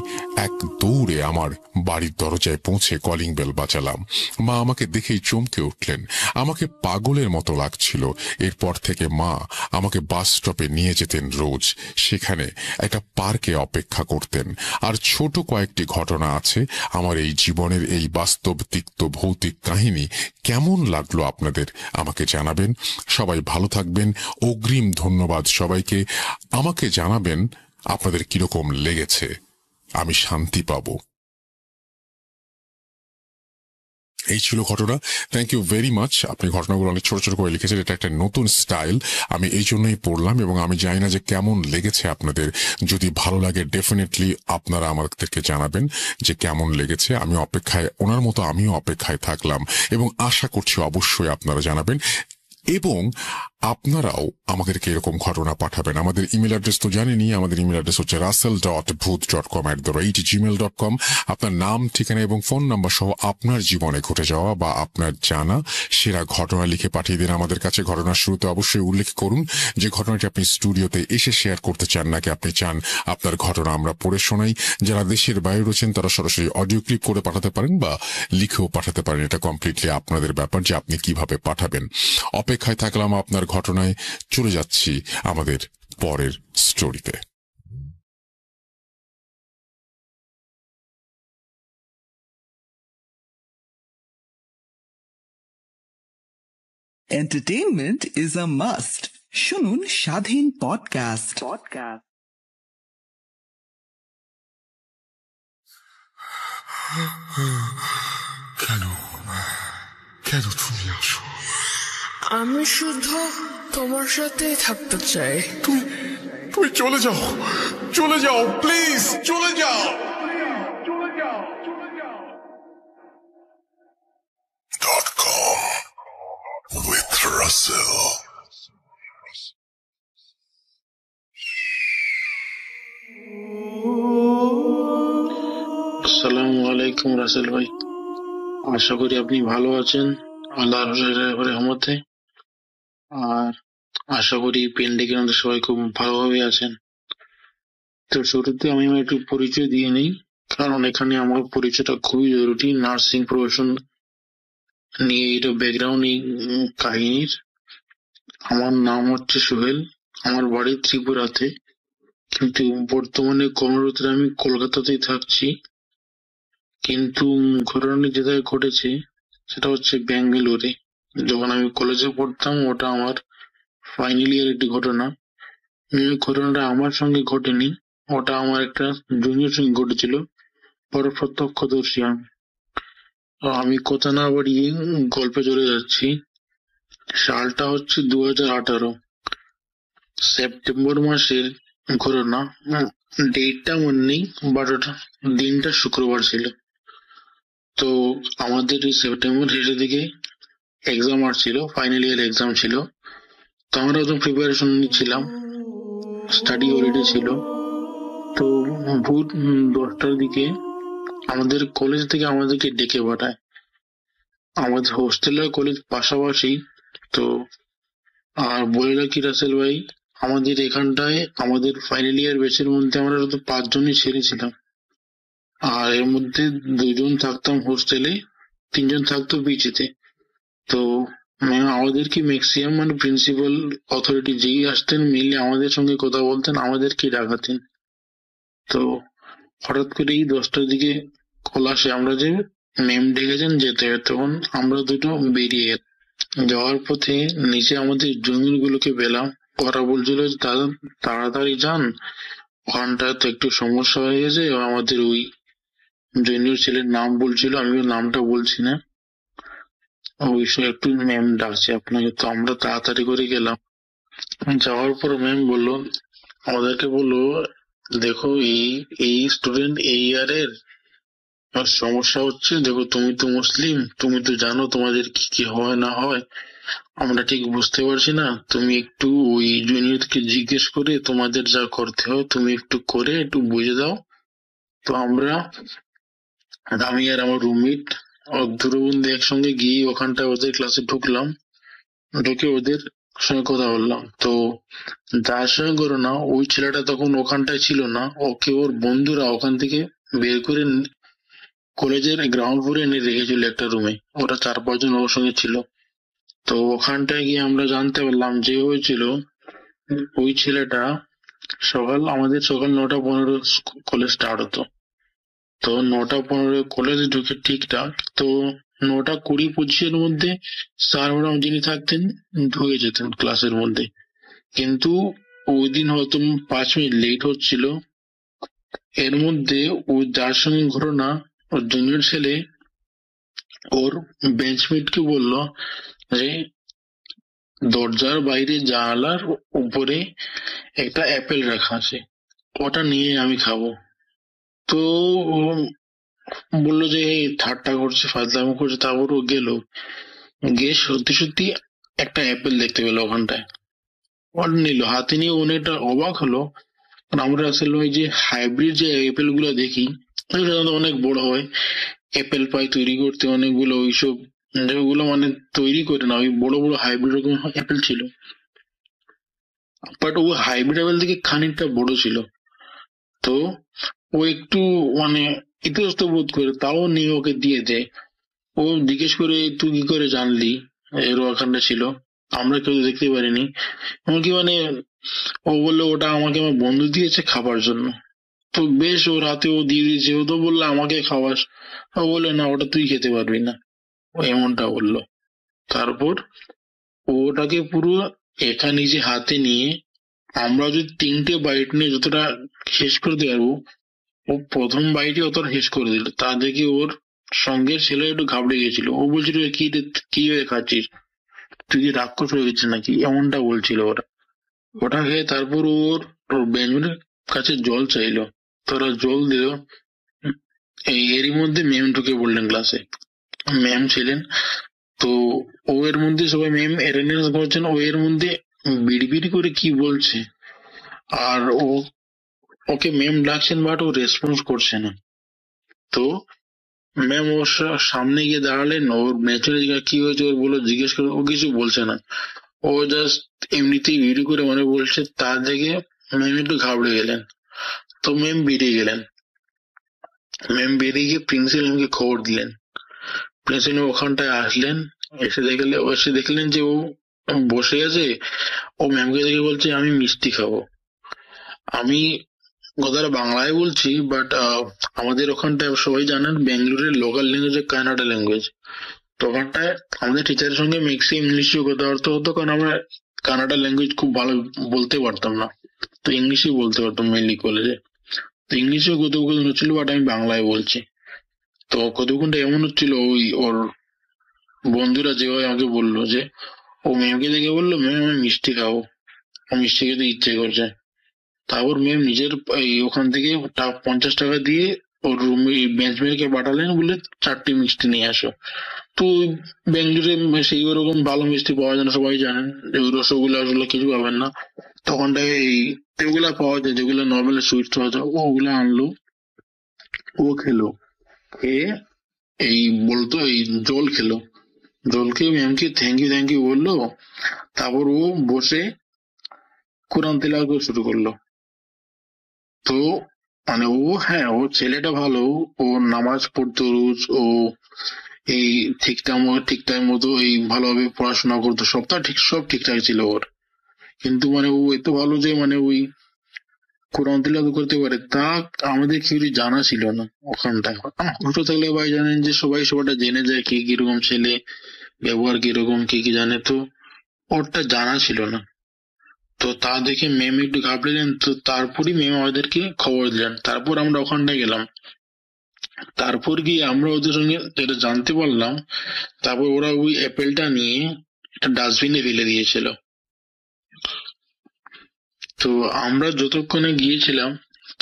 এক দৌড়ে আমার বাড়ির দরজায় পৌঁছে কলিং বেল বাজালাম। মা আমাকে দেখেই চমকে উঠলেন। আমাকে পাগলের মতো লাগছিল। এরপর থেকে মা আমাকে বাস স্টপে নিয়ে যেতেন রোজ, সেখানে একটা পার্কে অপেক্ষা করতেন। আর ছোট কয়েকটি ঘটনা আছে আমার এই জীবনের। এই বাস্তব তিক্ত ভৌতিক কাহিনী কেমন লাগলো আপনাদের আমাকে জানাবেন। সবাই ভালো থাকবেন। অগ্রিম ধন্যবাদ সবাইকে। আমাকে জানাবেন আপনাদের কিরকম লেগেছে, আমি শান্তি পাবো। এই ছিল ঘটনা। Thank you very much. আপনি ঘটনাগুলো অনেক ছোট ছোট করে লিখেছেন, এটা একটা নতুন স্টাইল, আমি এই জন্যই পড়লাম। এবং আমি জানি না যে কেমন লেগেছে আপনাদের। যদি ভালো লাগে ডেফিনেটলি আপনারা আমাদেরকে জানাবেন যে কেমন লেগেছে। আমি অপেক্ষায়, ওনার মতো আমিও অপেক্ষায় থাকলাম, এবং আশা করছি অবশ্যই আপনারা জানাবেন। এবং আপনারাও আমাদেরকে এরকম ঘটনা পাঠাবেন। আমাদের ইমেল অ্যাড্রেস তো জানেনই, আমাদের ইমেল অ্যাড্রেস হচ্ছে russell.booth.com@gmail.com। আপনার নাম, ঠিকানা এবং ফোন নাম্বার সহ আপনার জীবনে ঘটে যাওয়া বা আপনার জানা সেরা ঘটনা লিখে পাঠিয়ে দিন আমাদের কাছে। ঘটনার শুরুতে অবশ্যই উল্লেখ করুন যে ঘটনাটি আপনি স্টুডিওতে এসে শেয়ার করতে চান, নাকি আপনি চান আপনার ঘটনা আমরা পড়ে শোনাই। যারা দেশের বাইরে রয়েছেন তারা সরাসরি অডিও ক্লিপ করে পাঠাতে পারেন বা লিখেও পাঠাতে পারেন। এটা কমপ্লিটলি আপনাদের ব্যাপার যে আপনি কিভাবে পাঠাবেন। অপেক্ষায় থাকলাম আপনার ঘটনায়। চলে যাচ্ছি আমাদের পরের স্টোরিতে। Entertainment is a must. শুনুন স্বাধীন পডকাস্ট। কেন কেন তুমি আসো? আমি শুধু তোমার সাথেই থাকতে চাই। তুমি চলে যাও, চলে যাও, প্লিজ চলে যাও। .com with Russell. আসসালামু আলাইকুম রাসেল ভাই, আশা করি আপনি ভালো আছেন আল্লাহর রহমতে। আর আশা করি পেন্ডিকের মধ্যে সবাই খুব ভালোভাবে আছেন। তো শুরুতে আমি আমার একটু পরিচয় দিয়ে নিই, কারণ এখানে আমার পরিচয়টা খুবই জরুরি। নার্সিং প্রফেশন নিয়ে এটা ব্যাকগ্রাউন্ড কাহিনীর। আমার নাম হচ্ছে সোহেল, আমার বাড়ি ত্রিপুরাতে, কিন্তু বর্তমানে কর্মরত আমি কলকাতাতেই থাকছি। কিন্তু ঘটনাটি যেটা ঘটেছে সেটা হচ্ছে ব্যাঙ্গালোরে। যখন আমি কলেজে পড়তাম, ওটা আমার ফাইনাল ইয়ার একটি ঘটনা। ঘটনাটা আমার সঙ্গে ঘটেনি, ওটা আমার একটা জুনিয়র সঙ্গে ঘটেছিল, বড় প্রত্যক্ষদর্শী আমি। তো আমি কথা না বাড়িয়ে গল্পে চলে যাচ্ছি। সালটা হচ্ছে 2018 সেপ্টেম্বর মাসের ঘটনা। ডেটটা মনে নেই, বাট ওটা দিনটা শুক্রবার ছিল। তো আমাদের এই সেপ্টেম্বর শেষের দিকে এক্সাম আসছিল, ফাইনাল ইয়ার এক্সাম ছিল। তো আমরা একদম প্রিপারেশন নিচ্ছিলাম, স্টাডি হলিডে ছিল। তো ভোর 10টার দিকে আমাদের কলেজ থেকে আমাদেরকে ডেকে পাঠায়। আমাদের হোস্টেল আর কলেজ পাশাপাশি। তো আর বলে রাখি রাসেল ভাই, আমাদের এখানটায় আমাদের ফাইনাল ইয়ার ব্যাচের মধ্যে আমরা তো 5 জনই ছেড়েছিলাম। আর এর মধ্যে 2 জন থাকতাম হোস্টেলে, 3 জন থাকতো পিজিতে। তো আমাদেরকে ম্যাক্সিমাম প্রিন্সিপাল অথরিটি যেই আসতেন মেনলি আমাদের সঙ্গে কথা বলতেন, আমাদেরকে ডাকাতেন। তো হঠাৎ করেই 10টার দিকে কল আসে আমরা যে ম্যাম ডেকেছেন যেতে হবে। তখন আমরা দুটো বেরিয়ে যাওয়ার পথে নিচে আমাদের জুনিয়র গুলোকে পেলাম। ওরা বলছিল দাদা তাড়াতাড়ি যান, ওখানটায় তো একটু সমস্যা হয়ে গেছে। আমাদের ওই জুনিয়র ছেলের নাম বলছিল, আমিও নামটা বলছি না, ওই একটু ম্যাম ডাকছে আপনাকে। তো আমরা তাড়াতাড়ি করে গেলাম। যাওয়ার পর ম্যাম বললো, আমাদেরকে বললো দেখো এই স্টুডেন্ট এই ইয়ারের সমস্যা হচ্ছে। দেখো তুমি তো মুসলিম, তুমি তো জানো তোমাদের কি কি হয় না হয়, আমরা ঠিক বুঝতে পারছি না। তুমি একটু ওই জুনিয়রকে জিজ্ঞেস করে তোমাদের যা করতে হয় তুমি একটু করে একটু বুঝে দাও। তো আমি আর আমার রুমমেট দুটো বন্ধু একসঙ্গে গিয়ে ওখানটায় ওদের ক্লাসে ঢুকলাম। ঢুকে ওদের সঙ্গে কথা বললাম। তো যার সঙ্গে করো না, ওই ছেলেটা তখন ওখানটায় ছিল না, ওকে ওর বন্ধুরা ওখান থেকে বের করে কলেজের গ্রাউন্ড ফ্লোরে এনে রেখেছিল একটা রুমে। ওরা 4-5 জন ওর সঙ্গে ছিল। তো ওখানটায় গিয়ে আমরা জানতে পারলাম যে হয়েছিল, ওই ছেলেটা আমাদের সকাল 9:15 কলেজ স্টার্ট হতো। তো 9:15 কলেজে ঢুকে ঠিকঠাক তো 9:20-25 মধ্যে স্যার ম্যাডাম যিনি থাকতেন ঢুকে যেতেন ক্লাসের মধ্যে। কিন্তু ওই দিন হয়তো 5 মিনিট লেট হচ্ছিল। এর মধ্যে ওই যার সঙ্গে ঘটনা, ওর জুনিয়র ছেলে ওর বেঞ্চমেটকে বলল যে দরজার বাইরে জানালার উপরে একটা অ্যাপেল রাখা আছে, ওটা নিয়ে আমি খাবো। তো বললো যে ঠাট্টা করছে, ফাজলামো করছে। তারপর ও গিয়ে সত্যি সত্যি একটা অ্যাপেল দেখতে পেলো ওখানটায়, ওটা নিল হাতে নিয়ে। অনেকটা অবাক হলো, কারণ আমরা আসলে ওই যে হাইব্রিড যে অ্যাপেল গুলো দেখি অনেক বড় হয়, অ্যাপেল পাই তৈরি করতে অনেকগুলো ওইসব যেগুলো তৈরি করে না, ওই বড় বড় হাইব্রিড রকম অ্যাপেল ছিল। বাট ও হাইব্রিড অ্যাপেল থেকে খানিকটা বড় ছিল। তো ও একটু ইতস্ত বোধ করে তাও নিয়ে ওকে দিয়ে দেয়। ও জিজ্ঞেস করে তুই কি করে জানলি এর ওখানটা ছিল, আমরা কেউ দেখতে পারিনি। এমনকি ও বললো ওটা আমাকে আমার বন্ধু দিয়েছে খাবার জন্য। তো বেশ, ওর হাতে ও দিয়ে দিয়েছে। ও তো বললো আমাকে খাওয়াস, ও বললো না ওটা তুই খেতে পারবি না, ও এমনটা বললো। তারপর ওটাকে পুরো একা নিজে হাতে নিয়ে আমরা যদি 3টে বাইট নিয়ে যতটা শেষ করে দিতে পারবো, ও প্রথম বাইটে অতটা শেষ করে দিল। তা দেখে ওর সঙ্গের ছেলে একটু ঘাবড়ে গেছিল। ও বলছিল, কি রে, কি হয়ে খাচ্ছিস, তুই কি রাক্ষস হয়ে গেছিস নাকি, এমনটা বলছিল ওরা। ওটা খেয়ে তারপর ওর ওর বেঞ্জনের কাছে জল চাইলো, তোরা জল দিল। এরই মধ্যে ম্যাম ঢুকে বললেন ক্লাসে। ম্যাম ছিলেন তো, ও এর মধ্যে সবাই ম্যাম অ্যাটেন্ডেন্স করছেন, ও এর মধ্যে বিড়বিড় করে কি বলছে। আর ওকে ম্যাম ডাকছেন, বাট ও রেসপন্স করছে না। তো ম্যাম ওর সামনে গিয়ে দাঁড়ালেন, ওর ন্যাচারালি কি হয়েছে ওর বলে জিজ্ঞেস করে, ও কিছু বলছে না, ও জাস্ট এমনিতেই ভিডিও করে মানে বলছে। তা দেখে ম্যাম একটু ঘাবড়ে গেলেন। তো ম্যাম বেরিয়ে গেলেন। ম্যাম বেরিয়ে গিয়ে প্রিন্সিপালকে খবর দিলেন। প্রিন্সিপাল ওখানটায় আসলেন, এসে দেখলেন যে ও বসে আছে। ও ম্যামকে দেখে বলছে, আমি মিষ্টি খাবো। আমি কথাটা বাংলায় বলছি, বাট আমাদের ওখানটায় সবাই জানেন ব্যাঙ্গালোরের লোকাল ল্যাঙ্গুয়েজ কানাডা ল্যাঙ্গুয়েজ। তো ওখানটায় আমাদের টিচারের সঙ্গে ম্যাক্সিমাম ইংলিশে কথাবার্তা হতো, কারণ আমরা কানাডা ল্যাঙ্গুয়েজ খুব ভালো বলতে পারতাম না, তো ইংলিশে বলতে পারতাম মেনলি কলেজে। তো ইংলিশেও কথোপকথন হচ্ছিল, বাট আমি বাংলায় বলছি। তো কথোপকথনটা এমন হচ্ছিল, ওর বন্ধুরা যেভাবে আমাকে বললো যে, ও ম্যামকে দেখে বললো, ম্যাম আমি মিষ্টি খাবো, ও মিষ্টি খেতে ইচ্ছে করছে। তারপর ম্যাম নিজের ওখান থেকে 50 টাকা দিয়ে ওর রুমে বেঞ্চমেটকে পাঠালেন, বলে 4টে মিষ্টি নিয়ে আসো। তো বেঙ্গলোরে সেই ওরকম ভালো মিষ্টি পাওয়া যায় না, সবাই জানেন যে রসগোল্লা ওগুলো কিছু পাবেন না। তখনটায় এগুলা পাওয়া যায় যেগুলো নর্মাল সুইটস পাওয়া যায়, ওগুলো আনলো, ও খেলো। খেয়ে বলতো জল খেলো, জল খেয়ে ম্যামকে থ্যাংক ইউ বললো। তারপর ও বসে কোরআন তেলাওয়াত করা শুরু করলো। তো মানে ও ছেলেটা ভালো, ও নামাজ পড়তো রোজ, ও ঠিকঠাক মতো ভালোভাবে পড়াশোনা করতো, সব ঠিকঠাক ছিল ওর। কিন্তু মানে ও এত ভালো যে মানে কোরআন তিলাওয়াত করতে পারে, তা আমাদের কেউ জানা ছিল না ওখানটায়। ছোট থাকলে ভাই জানেন যে সবাই সবাইটা জেনে যায় কি কিরকম ছেলে, ব্যবহার কিরকম, কি জানে। তো ওরটা জানা ছিল না। তো তা দেখে ম্যাম একটু ঘাবড়িলেন। তো তারপরই ম্যাম আমাদেরকে খবর দিলেন। তারপর আমরা ওখানটায় গেলাম। তারপর গিয়ে আমরা ওদের সঙ্গে যেটা জানতে পারলাম, তারপর ওরা ওই অ্যাপেলটা নিয়ে একটা ডাস্টবিনে ফেলে দিয়েছিল। তো আমরা যতক্ষণে গিয়েছিলাম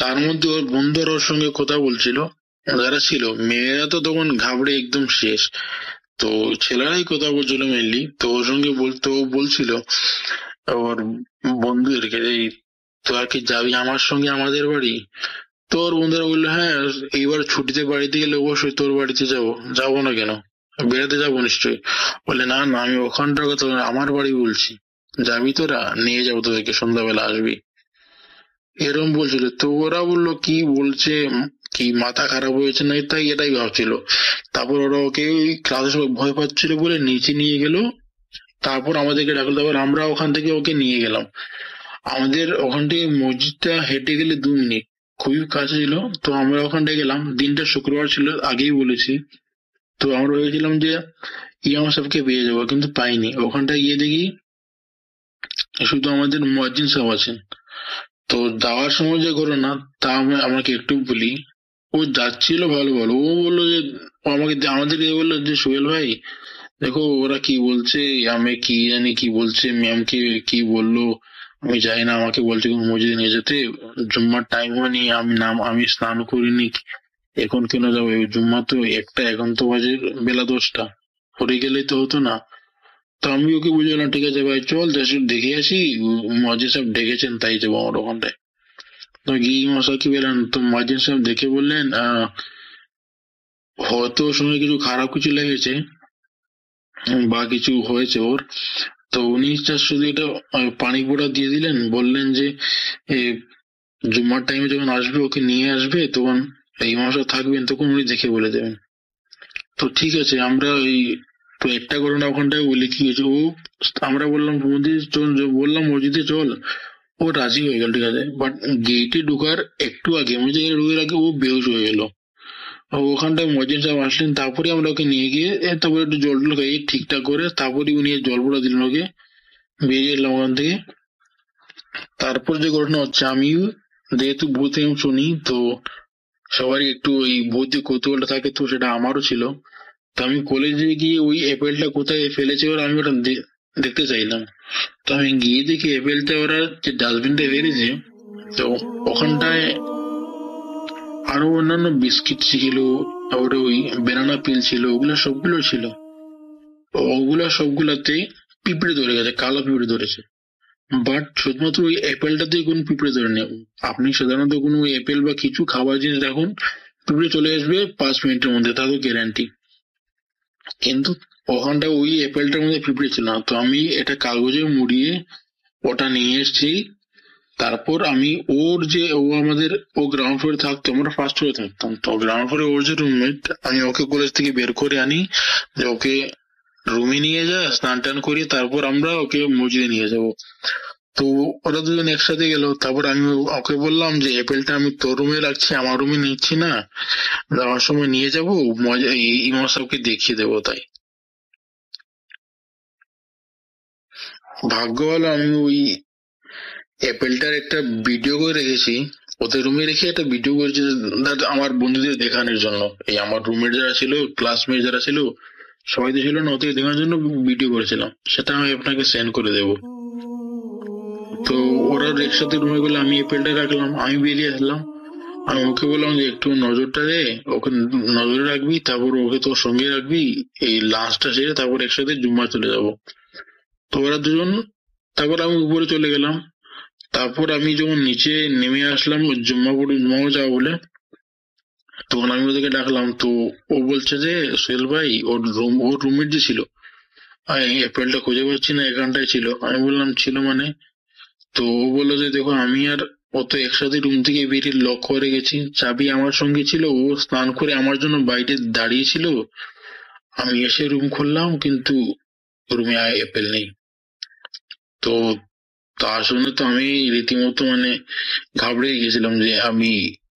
তার মধ্যে ওর বন্ধুরা ওর সঙ্গে কথা বলছিল, যারা ছিল। মেয়েরা তো তখন ঘাবড়ে একদম শেষ, তো ছেলেরাই কথা বলছিল মেনলি। তো ওর সঙ্গে বলছিল ওর বন্ধুদেরকে, তোরা কি যাবি আমার সঙ্গে আমাদের বাড়ি? তো ওর বন্ধুরা বললো, হ্যাঁ এইবার ছুটিতে বাড়িতে গেলে অবশ্যই তোর বাড়িতে যাবো না কেন, বেড়াতে যাবো নিশ্চয়ই। বলে, না না আমি ওখানটার কথা আমার বাড়ি বলছি, যাবি তোরা, নিয়ে যাবো তোদেরকে, সন্ধ্যাবেলা আসবি, এরকম বলছিল। তো ওরা বললো, কি বলছে, কি মাথা খারাপ হয়েছে না, এটাই ভাবছিল। তারপর ওরা ওকে ক্লাসে সবাই ভয় পাচ্ছিল বলে নিচে নিয়ে গেল। তারপর আমাদেরকে ডাকলো। তারপর আমরা ওখান থেকে ওকে নিয়ে গেলাম। আমাদের ওখান থেকে মসজিদটা হেঁটে গেলে 2 মিনিট, খুবই কাছে ছিল। তো আমরা ওখানটায় গেলাম, দিনটা শুক্রবার ছিল, আগেই বলেছি। তো আমরা ভেবেছিলাম যে ইমাম সাহেবকে পেয়ে যাবো, কিন্তু পাইনি। ওখানটায় গিয়ে দেখি শুধু আমাদের মুয়াজ্জিন সাহেব আছেন। তো যাওয়ার সময় যে ঘটনা, তা আমাকে একটু বলি। ও যাচ্ছিল ভালো, ও বললো যে, আমাদেরকে বললো যে, সোহেল ভাই দেখো ওরা কি বলছে, আমি কি জানি কি বলছে, ম্যামকে কি বললো আমি জানি না, আমাকে বলছে মসজিদে নিয়ে যেতে, জুম্মার টাইম হয়নি, আমি স্নান করিনি, এখন কেন যাবো, জুম্মা তো 1টা, এখন তো বাজে বেলা 10টা, পরে গেলেই তো হতো না। তো আমি ওকে বুঝলাম, ঠিক আছে ভাই চল দেখে আসি, মসজিদ সাহেব ডেকেছেন তাই যাবো আমার ওখানটায়। তো গিয়ে মশা কি বললেন, তো মসজিদ সাহেব দেখে বললেন, হয়তো ওর সঙ্গে কিছু খারাপ কিছু লেগেছে বা কিছু হয়েছে ওর। তো উনি শুধু এটা পানি পোড়া দিয়ে দিলেন, বললেন যে জুম্মার টাইমে যখন আসবে ওকে নিয়ে আসবে, তখন এই মাসে থাকবেন, তখন উনি দেখে বলে দেবেন। তো ঠিক আছে, আমরা তো একটা ঘটনা ওখানটায় বলি কি হয়েছে। আমরা বললাম মসজিদে চল, ও রাজি হয়ে গেল, ঠিক আছে। বাট গেটে ঢোকার একটু আগে, ঢোকার আগে ও বেহুশ হয়ে গেল। ওখানটায় মসজিদ সাহেব আসলেন, তারপরে আমরা ওকে নিয়ে গিয়ে তারপরে একটু জল খাইয়ে ঠিকঠাক করে, তারপরে উনি জল পোড়া দিলেন ওকে। বেরিয়ে এলাম ওখান থেকে। তারপর যে ঘটনা হচ্ছে, আমি যেহেতু ভূত শুনি, তো সবারই একটু ওই ভৌতিক কৌতূহলটা থাকে, তো সেটা আমারও ছিল। তো আমি কলেজে গিয়ে ওই অ্যাপেলটা কোথায় ফেলেছে ওরা, আমি ওটা দেখতে চাইলাম। তো আমি গিয়ে দেখি অ্যাপেলটা ওরা যে ডাস্টবিনটা ফেলেছে, তো ওখানটায় আরো অন্যান্য বিস্কিট ছিল, তারপরে ওই বেনানা পিল ছিল, ওগুলা সবগুলো ছিল। ওগুলা সবগুলাতে পিঁপড়ে ধরে গেছে, কালো পিঁপড়ে ধরেছে। বাট শুধুমাত্র ওই অ্যাপেলটাতেই কোনো পিঁপড়ে ধরে নেই। আপনি সাধারণত কোনো অ্যাপেল বা কিছু খাবার জিনিস রাখুন, পিঁপড়ে চলে আসবে 5 মিনিটের মধ্যে, তাদের গ্যারান্টি। কিন্তু ওখানটা ওই অ্যাপেলটার মধ্যে পিঁপড়ে ছিল না। তো আমি এটা কাগজে মুড়িয়ে ওটা নিয়ে এসেছি। তারপর আমি ও গ্রাউন্ড ফ্লোরে থাকতো, আমরা ফার্স্ট ফ্লোরে থাকতাম। তো গ্রাউন্ড ফ্লোরে ওর যে রুমমেট, আমি ওকে কলেজ থেকে বের করে আনি যে ওকে রুমে নিয়ে যা, স্নান টান করিয়ে তারপর আমরা ওকে মসজিদে নিয়ে যাবো। তো ওরা দুজন একসাথে গেল। তারপর আমি ওকে বললাম যে অ্যাপেলটা আমি তোর রুমে রাখছি, আমার রুমে নিচ্ছি না, যাওয়ার সময় নিয়ে যাবো, মজা ইমাম সাহেবকে দেখিয়ে দেবো। তাই ভাগ্য ভালো, আমি ওই অ্যাপেলটার একটা ভিডিও করে রেখেছি, ওদের রুমে রেখে একটা ভিডিও করেছি আমার বন্ধুদের দেখানোর জন্য। এই আমার রুমমেট যারা ছিল, ক্লাসমেট যারা ছিল, সবাই তো ছিল না, ওদের দেখানোর জন্য ভিডিও করেছিলাম। সেটা আমি আপনাকে সেন্ড করে দেবো। তো ওরা একসাথে রুমে গেলে আমি অ্যাপেলটা রাখলাম, আমি বেরিয়ে আসলাম। আমি ওকে বললাম যে একটু নজরটা দে, ওকে নজরে রাখবি, তারপর ওকে তোর সঙ্গে রাখবি, এই লাঞ্চটা সেরে তারপর একসাথে জুম্মা চলে যাব। তো ওরা দুজন, তারপর আমি উপরে চলে গেলাম। তারপর আমি যখন নিচে নেমে আসলাম জুম্মা যাবো বলে, তখন আমি ওদেরকে ডাকলাম। তো ও বলছে যে সোহেল ভাই, ওর রুমমেট যে ছিল, এই অ্যাপেলটা খুঁজে পাচ্ছি না, এখানটায় ছিল। আমি বললাম ছিল মানে? তো ও বললো যে দেখো, আমি আর ও তো একসাথে রুম থেকে বেরিয়ে লক করে গেছি, চাবি আমার সঙ্গে ছিল, ও স্নান করে আমার জন্য বাইরে দাঁড়িয়ে ছিল, আমি এসে রুম খুললাম, কিন্তু রুমে অ্যাপেল নেই। তো তা শুনে তো আমি রীতিমতো মানে ঘাবড়ে গেছিলাম যে আমি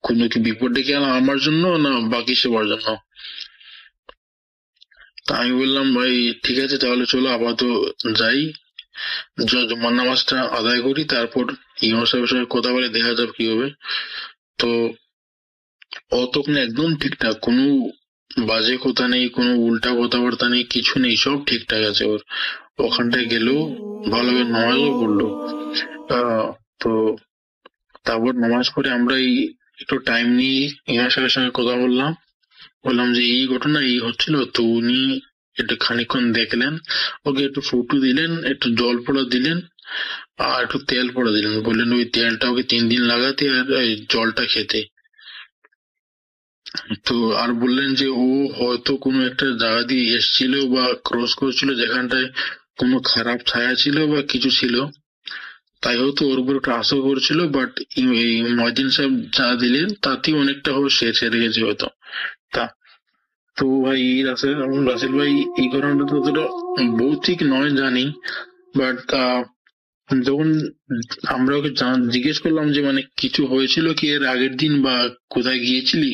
কোনো কি বিপদ ডেকে আনলাম আমার জন্য, না বাকি সবার জন্য। তা আমি বললাম ভাই ঠিক আছে, তাহলে চলো আপাতত যাই, জুম্মার নামাজটা আদায় করি, তারপর ইমাম সাহেবের সঙ্গে কথা বলে দেখা যাবে কি হবে। তো ও তখন একদম ঠিকঠাক, কোনো বাজে কথা নেই, কোনো উল্টা কথাবার্তা নেই, কিছু নেই, সব ঠিকঠাক আছে ওর। ওখানটায় গেলেও ভালোভাবে নামাজও পড়লো। তো তারপর নামাজ পড়ে আমরা একটু টাইম নিয়ে ইমাম সাহেবের সঙ্গে কথা বললাম, বললাম যে এই ঘটনা এই হচ্ছিল। তো উনি একটু খানিকক্ষণ দেখলেন, ওকে একটু ফুটু দিলেন, একটু জল পড়া দিলেন, আর একটু তেল পড়া দিলেন, বললেন ওই তেলটা ওকে 3 দিন লাগাতে আর ওই জলটা খেতে। তো আর বললেন যে ও হয়তো কোনো একটা জায়গা দিয়ে এসছিল বা ক্রস করছিল, যেখানটায় কোনো খারাপ ছায়া ছিল বা কিছু ছিল, তাই হয়তো ওর উপর একটা আশা করছিল। বাট এই ময়দিন সাহেব যা দিলেন তাতেই অনেকটা সেরে গেছে হয়তো। তা তো ভাই রাসেল ভাই, এই ঘটনাটা তো অতটা ভৌতিক নয় জানি, বাট যখন আমরা ওকে জিজ্ঞেস করলাম যে মানে কিছু হয়েছিল কি এর আগের দিন বা কোথায় গিয়েছিলি,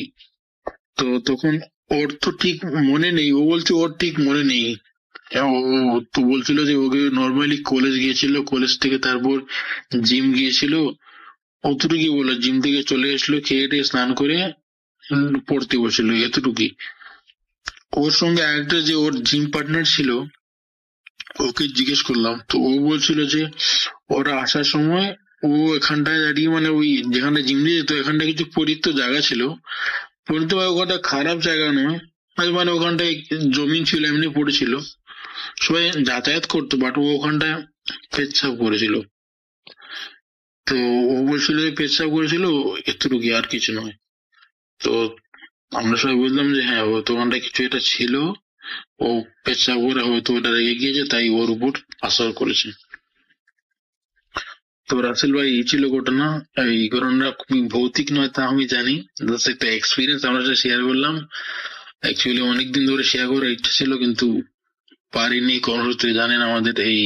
তো তখন ওর তো ঠিক মনে নেই। ও বলছে ওর ঠিক মনে নেই। ও তো বলছিল যে ওকে নর্মালি কলেজ গিয়েছিল, কলেজ থেকে তারপর জিম গিয়েছিল, অতটুকুই বললো। জিম থেকে চলে আসলো, খেয়ে টেয়ে স্নান করে পড়তে বসেছিল, এতটুকুই। ওর সঙ্গে আরেকটা যে ওর জিম পার্টনার ছিল, ওকে জিজ্ঞেস করলাম। তো ও বলছিল যে ওরা আসার সময় ও এখানটায় দাঁড়িয়ে, মানে ওই যেখানে জিম দিয়ে যেত, এখানটা কিছু পরিত্য জায়গা ছিল, পরিত্য ওখানটা খারাপ জায়গা নয়, মানে ওখানটায় জমি ছিল, এমনি পড়েছিল, সবাই যাতায়াত করতো, বাট ও ওখানটায় পেচ্ছাপ করেছিল। তো ও বলছিল পেচ্ছাপ করেছিল, এতটুকু, আর কিছু নয়। তো আমরা সবাই বুঝলাম যে হ্যাঁ, হয়তো ওখানটা কিছু একটা ছিল, ও পেচ্ছাপ করে হয়তো ওটা রেগে গিয়েছে, তাই ওর উপর আসর করেছে। তো রাসেল ভাই, এই ছিল ঘটনা। এই ঘটনাটা খুবই ভৌতিক নয় তা আমি জানি, জাস্ট একটা এক্সপিরিয়েন্স আমরা শেয়ার করলাম। অ্যাকচুয়ালি অনেকদিন ধরে শেয়ার করার ইচ্ছা ছিল, কিন্তু পারিনি। কর্মসূত্রে জানেন আমাদের এই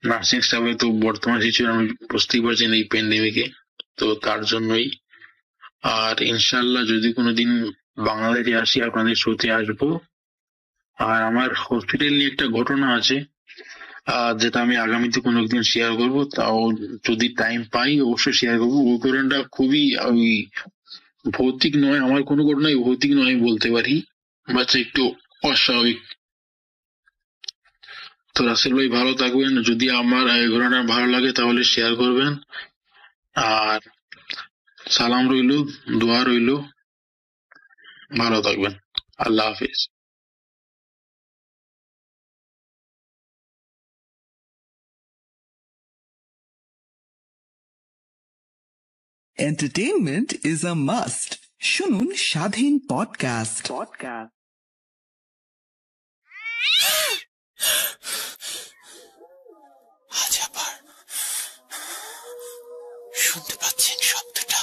নার্সিং স্টাফে তো বর্তমান সিচুয়েশন আমি বুঝতেই পারছেন এই প্যান্ডেমিকে, তো তার জন্যই। আর ইনশাল্লাহ যদি কোনোদিন বাংলাদেশে আসি আপনাদের শোতে আসবো। আর আমার হসপিটাল নিয়ে একটা ঘটনা আছে, যেটা আমি আগামীতে কোনো একদিন শেয়ার করব, তাও যদি টাইম পাই অবশ্যই শেয়ার করবো। ওই ঘটনাটা খুবই ওই ভৌতিক নয়, আমার কোনো ঘটনাই ভৌতিক নয় বলতে পারি, বাচ্চা একটু অস্বাভাবিক। তো রাসেল ভাই ভালো থাকবেন, যদি আমার এই ঘটনাটা ভালো লাগে তাহলে শেয়ার করবেন, আর সালাম রইল, দোয়া রইল, ভালো থাকবেন, আল্লাহ হাফিজ। Entertainment is a must. শুনুন স্বাধীন পডকাস্ট। আজ আবার শুনতে পাচ্ছেন শব্দটা?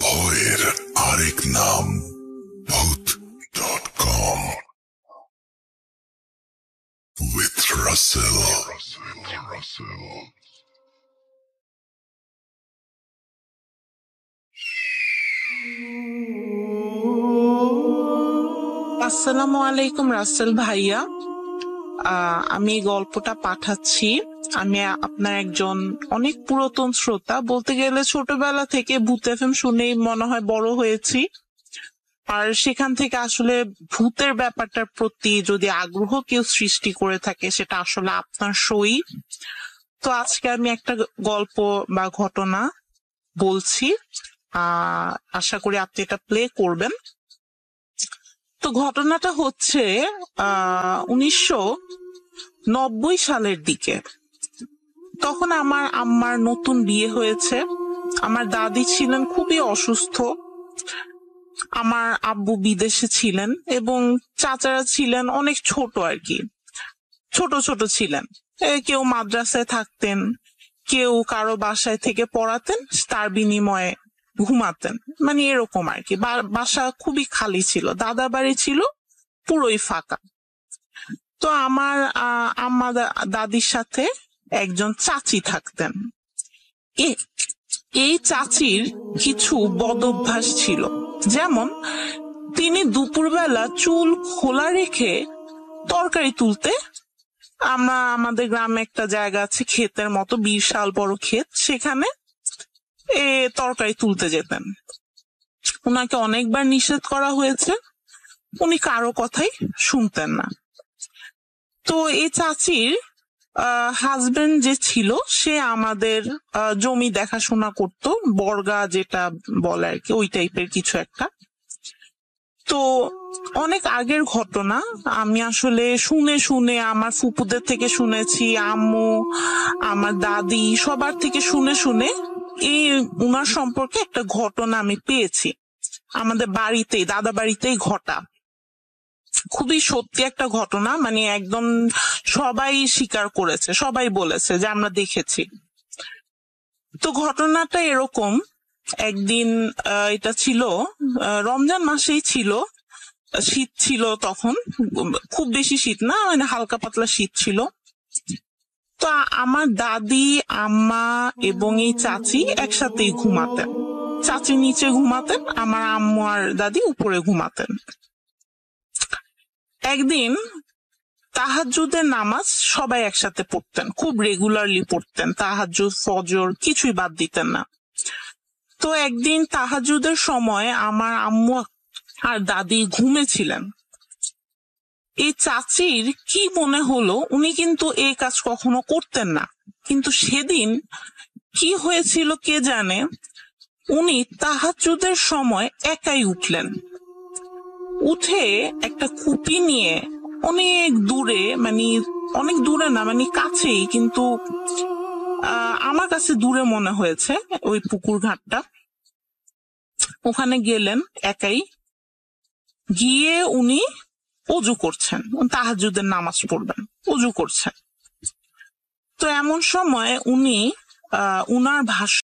ভয়ের আরেক নাম ভূত.com with Russell. আসসালামু আলাইকুম রাসেল ভাইয়া, আমি এই গল্পটা পাঠাচ্ছি। আমি আপনার একজন অনেক পুরাতন শ্রোতা, বলতে গেলে ছোটবেলা থেকে ভূত এফএম শুনেই মনে হয় বড় হয়েছি। আর সেখান থেকে আসলে ভূতের ব্যাপারটার প্রতি যদি আগ্রহ কেউ সৃষ্টি করে থাকে সেটা আসলে আপনার সই। তো আজকে আমি একটা গল্প বা ঘটনা বলছি, আশা করি আপনি এটা প্লে করবেন। তো ঘটনাটা হচ্ছে 1990 সালের দিকে। তখন আমার আম্মার নতুন বিয়ে হয়েছে। আমার দাদি ছিলেন খুবই অসুস্থ, আমার আব্বু বিদেশে ছিলেন এবং চাচারা ছিলেন অনেক ছোট আর কি, ছোট ছোট ছিলেন। কেউ মাদ্রাসায় থাকতেন, কেউ কারো বাসায় থেকে পড়াতেন, তার বিনিময়ে ঘুমাতেন, মানে এরকম আর কি। বাসা খুবই খালি ছিল, দাদা বাড়ি ছিল পুরোই ফাঁকা। তো আমার আম্মা দাদির সাথে একজন চাচি থাকতেন। এই চাচির কিছু বদ অভ্যাস ছিল, যেমন তিনি দুপুরবেলা চুল খোলা রেখে তরকারি তুলতে, আমাদের গ্রামে একটা জায়গা আছে ক্ষেতের মতো, বিশাল বড় ক্ষেত, সেখানে তরকারি তুলতে যেতেন। উনাকে অনেকবার নিষেধ করা হয়েছে, উনি কারো কথাই শুনতেন না। তো এই চাচির হাজবেন্ড যে ছিল সে আমাদের জমি দেখাশোনা করতো, বর্গা যেটা বলে আর কি, ওই টাইপের কিছু একটা। তো অনেক আগের ঘটনা, আমি আসলে শুনে শুনে, আমার ফুপুদের থেকে শুনেছি, আম্মু, আমার দাদি, সবার থেকে শুনে শুনে এই উনার সম্পর্কে একটা ঘটনা আমি পেয়েছি আমাদের বাড়িতেই, দাদা বাড়িতেই ঘটা। খুবই সত্যি একটা ঘটনা, মানে একদম সবাই স্বীকার করেছে, সবাই বলেছে যে আমরা দেখেছি। তো ঘটনাটা এরকম, একদিন এটা ছিল রমজান মাসেই ছিল, শীত ছিল তখন, খুব বেশি শীত না, মানে হালকা পাতলা শীত ছিল। তো আমার দাদি, আম্মা এবং এই চাচি একসাথেই ঘুমাতেন। চাচি নিচে ঘুমাতেন, আমার আম্মু আর দাদি উপরে ঘুমাতেন। একদিন তাহাজ্জুদের নামাজ সবাই একসাথে পড়তেন, খুব রেগুলারলি পড়তেন, তাহাজ্জুদ ফজর কিছুই বাদ দিতেন না। তো একদিন তাহাজ্জুদের সময় আমার আম্মু আর দাদি ঘুমেছিলেন। এই চাচির কি মনে হলো, উনি কিন্তু এই কাজ কখনো করতেন না, কিন্তু সেদিন কি হয়েছিল কে জানে, উনি তাহাজ্জুদের সময় একাই উঠলেন। উঠে একটা খুপি নিয়ে অনেক দূরে, মানে অনেক দূরে না, মানে কাছেই, কিন্তু আমার কাছে দূরে মনে হয়েছে ওই পুকুর ঘাটটা, ওখানে গেলেন একাই। গিয়ে উনি অজু করছেন, তাহাজ্জুদের নামাজ পড়বেন, অজু করছেন। তো এমন সময় উনি উনার ভাষ্য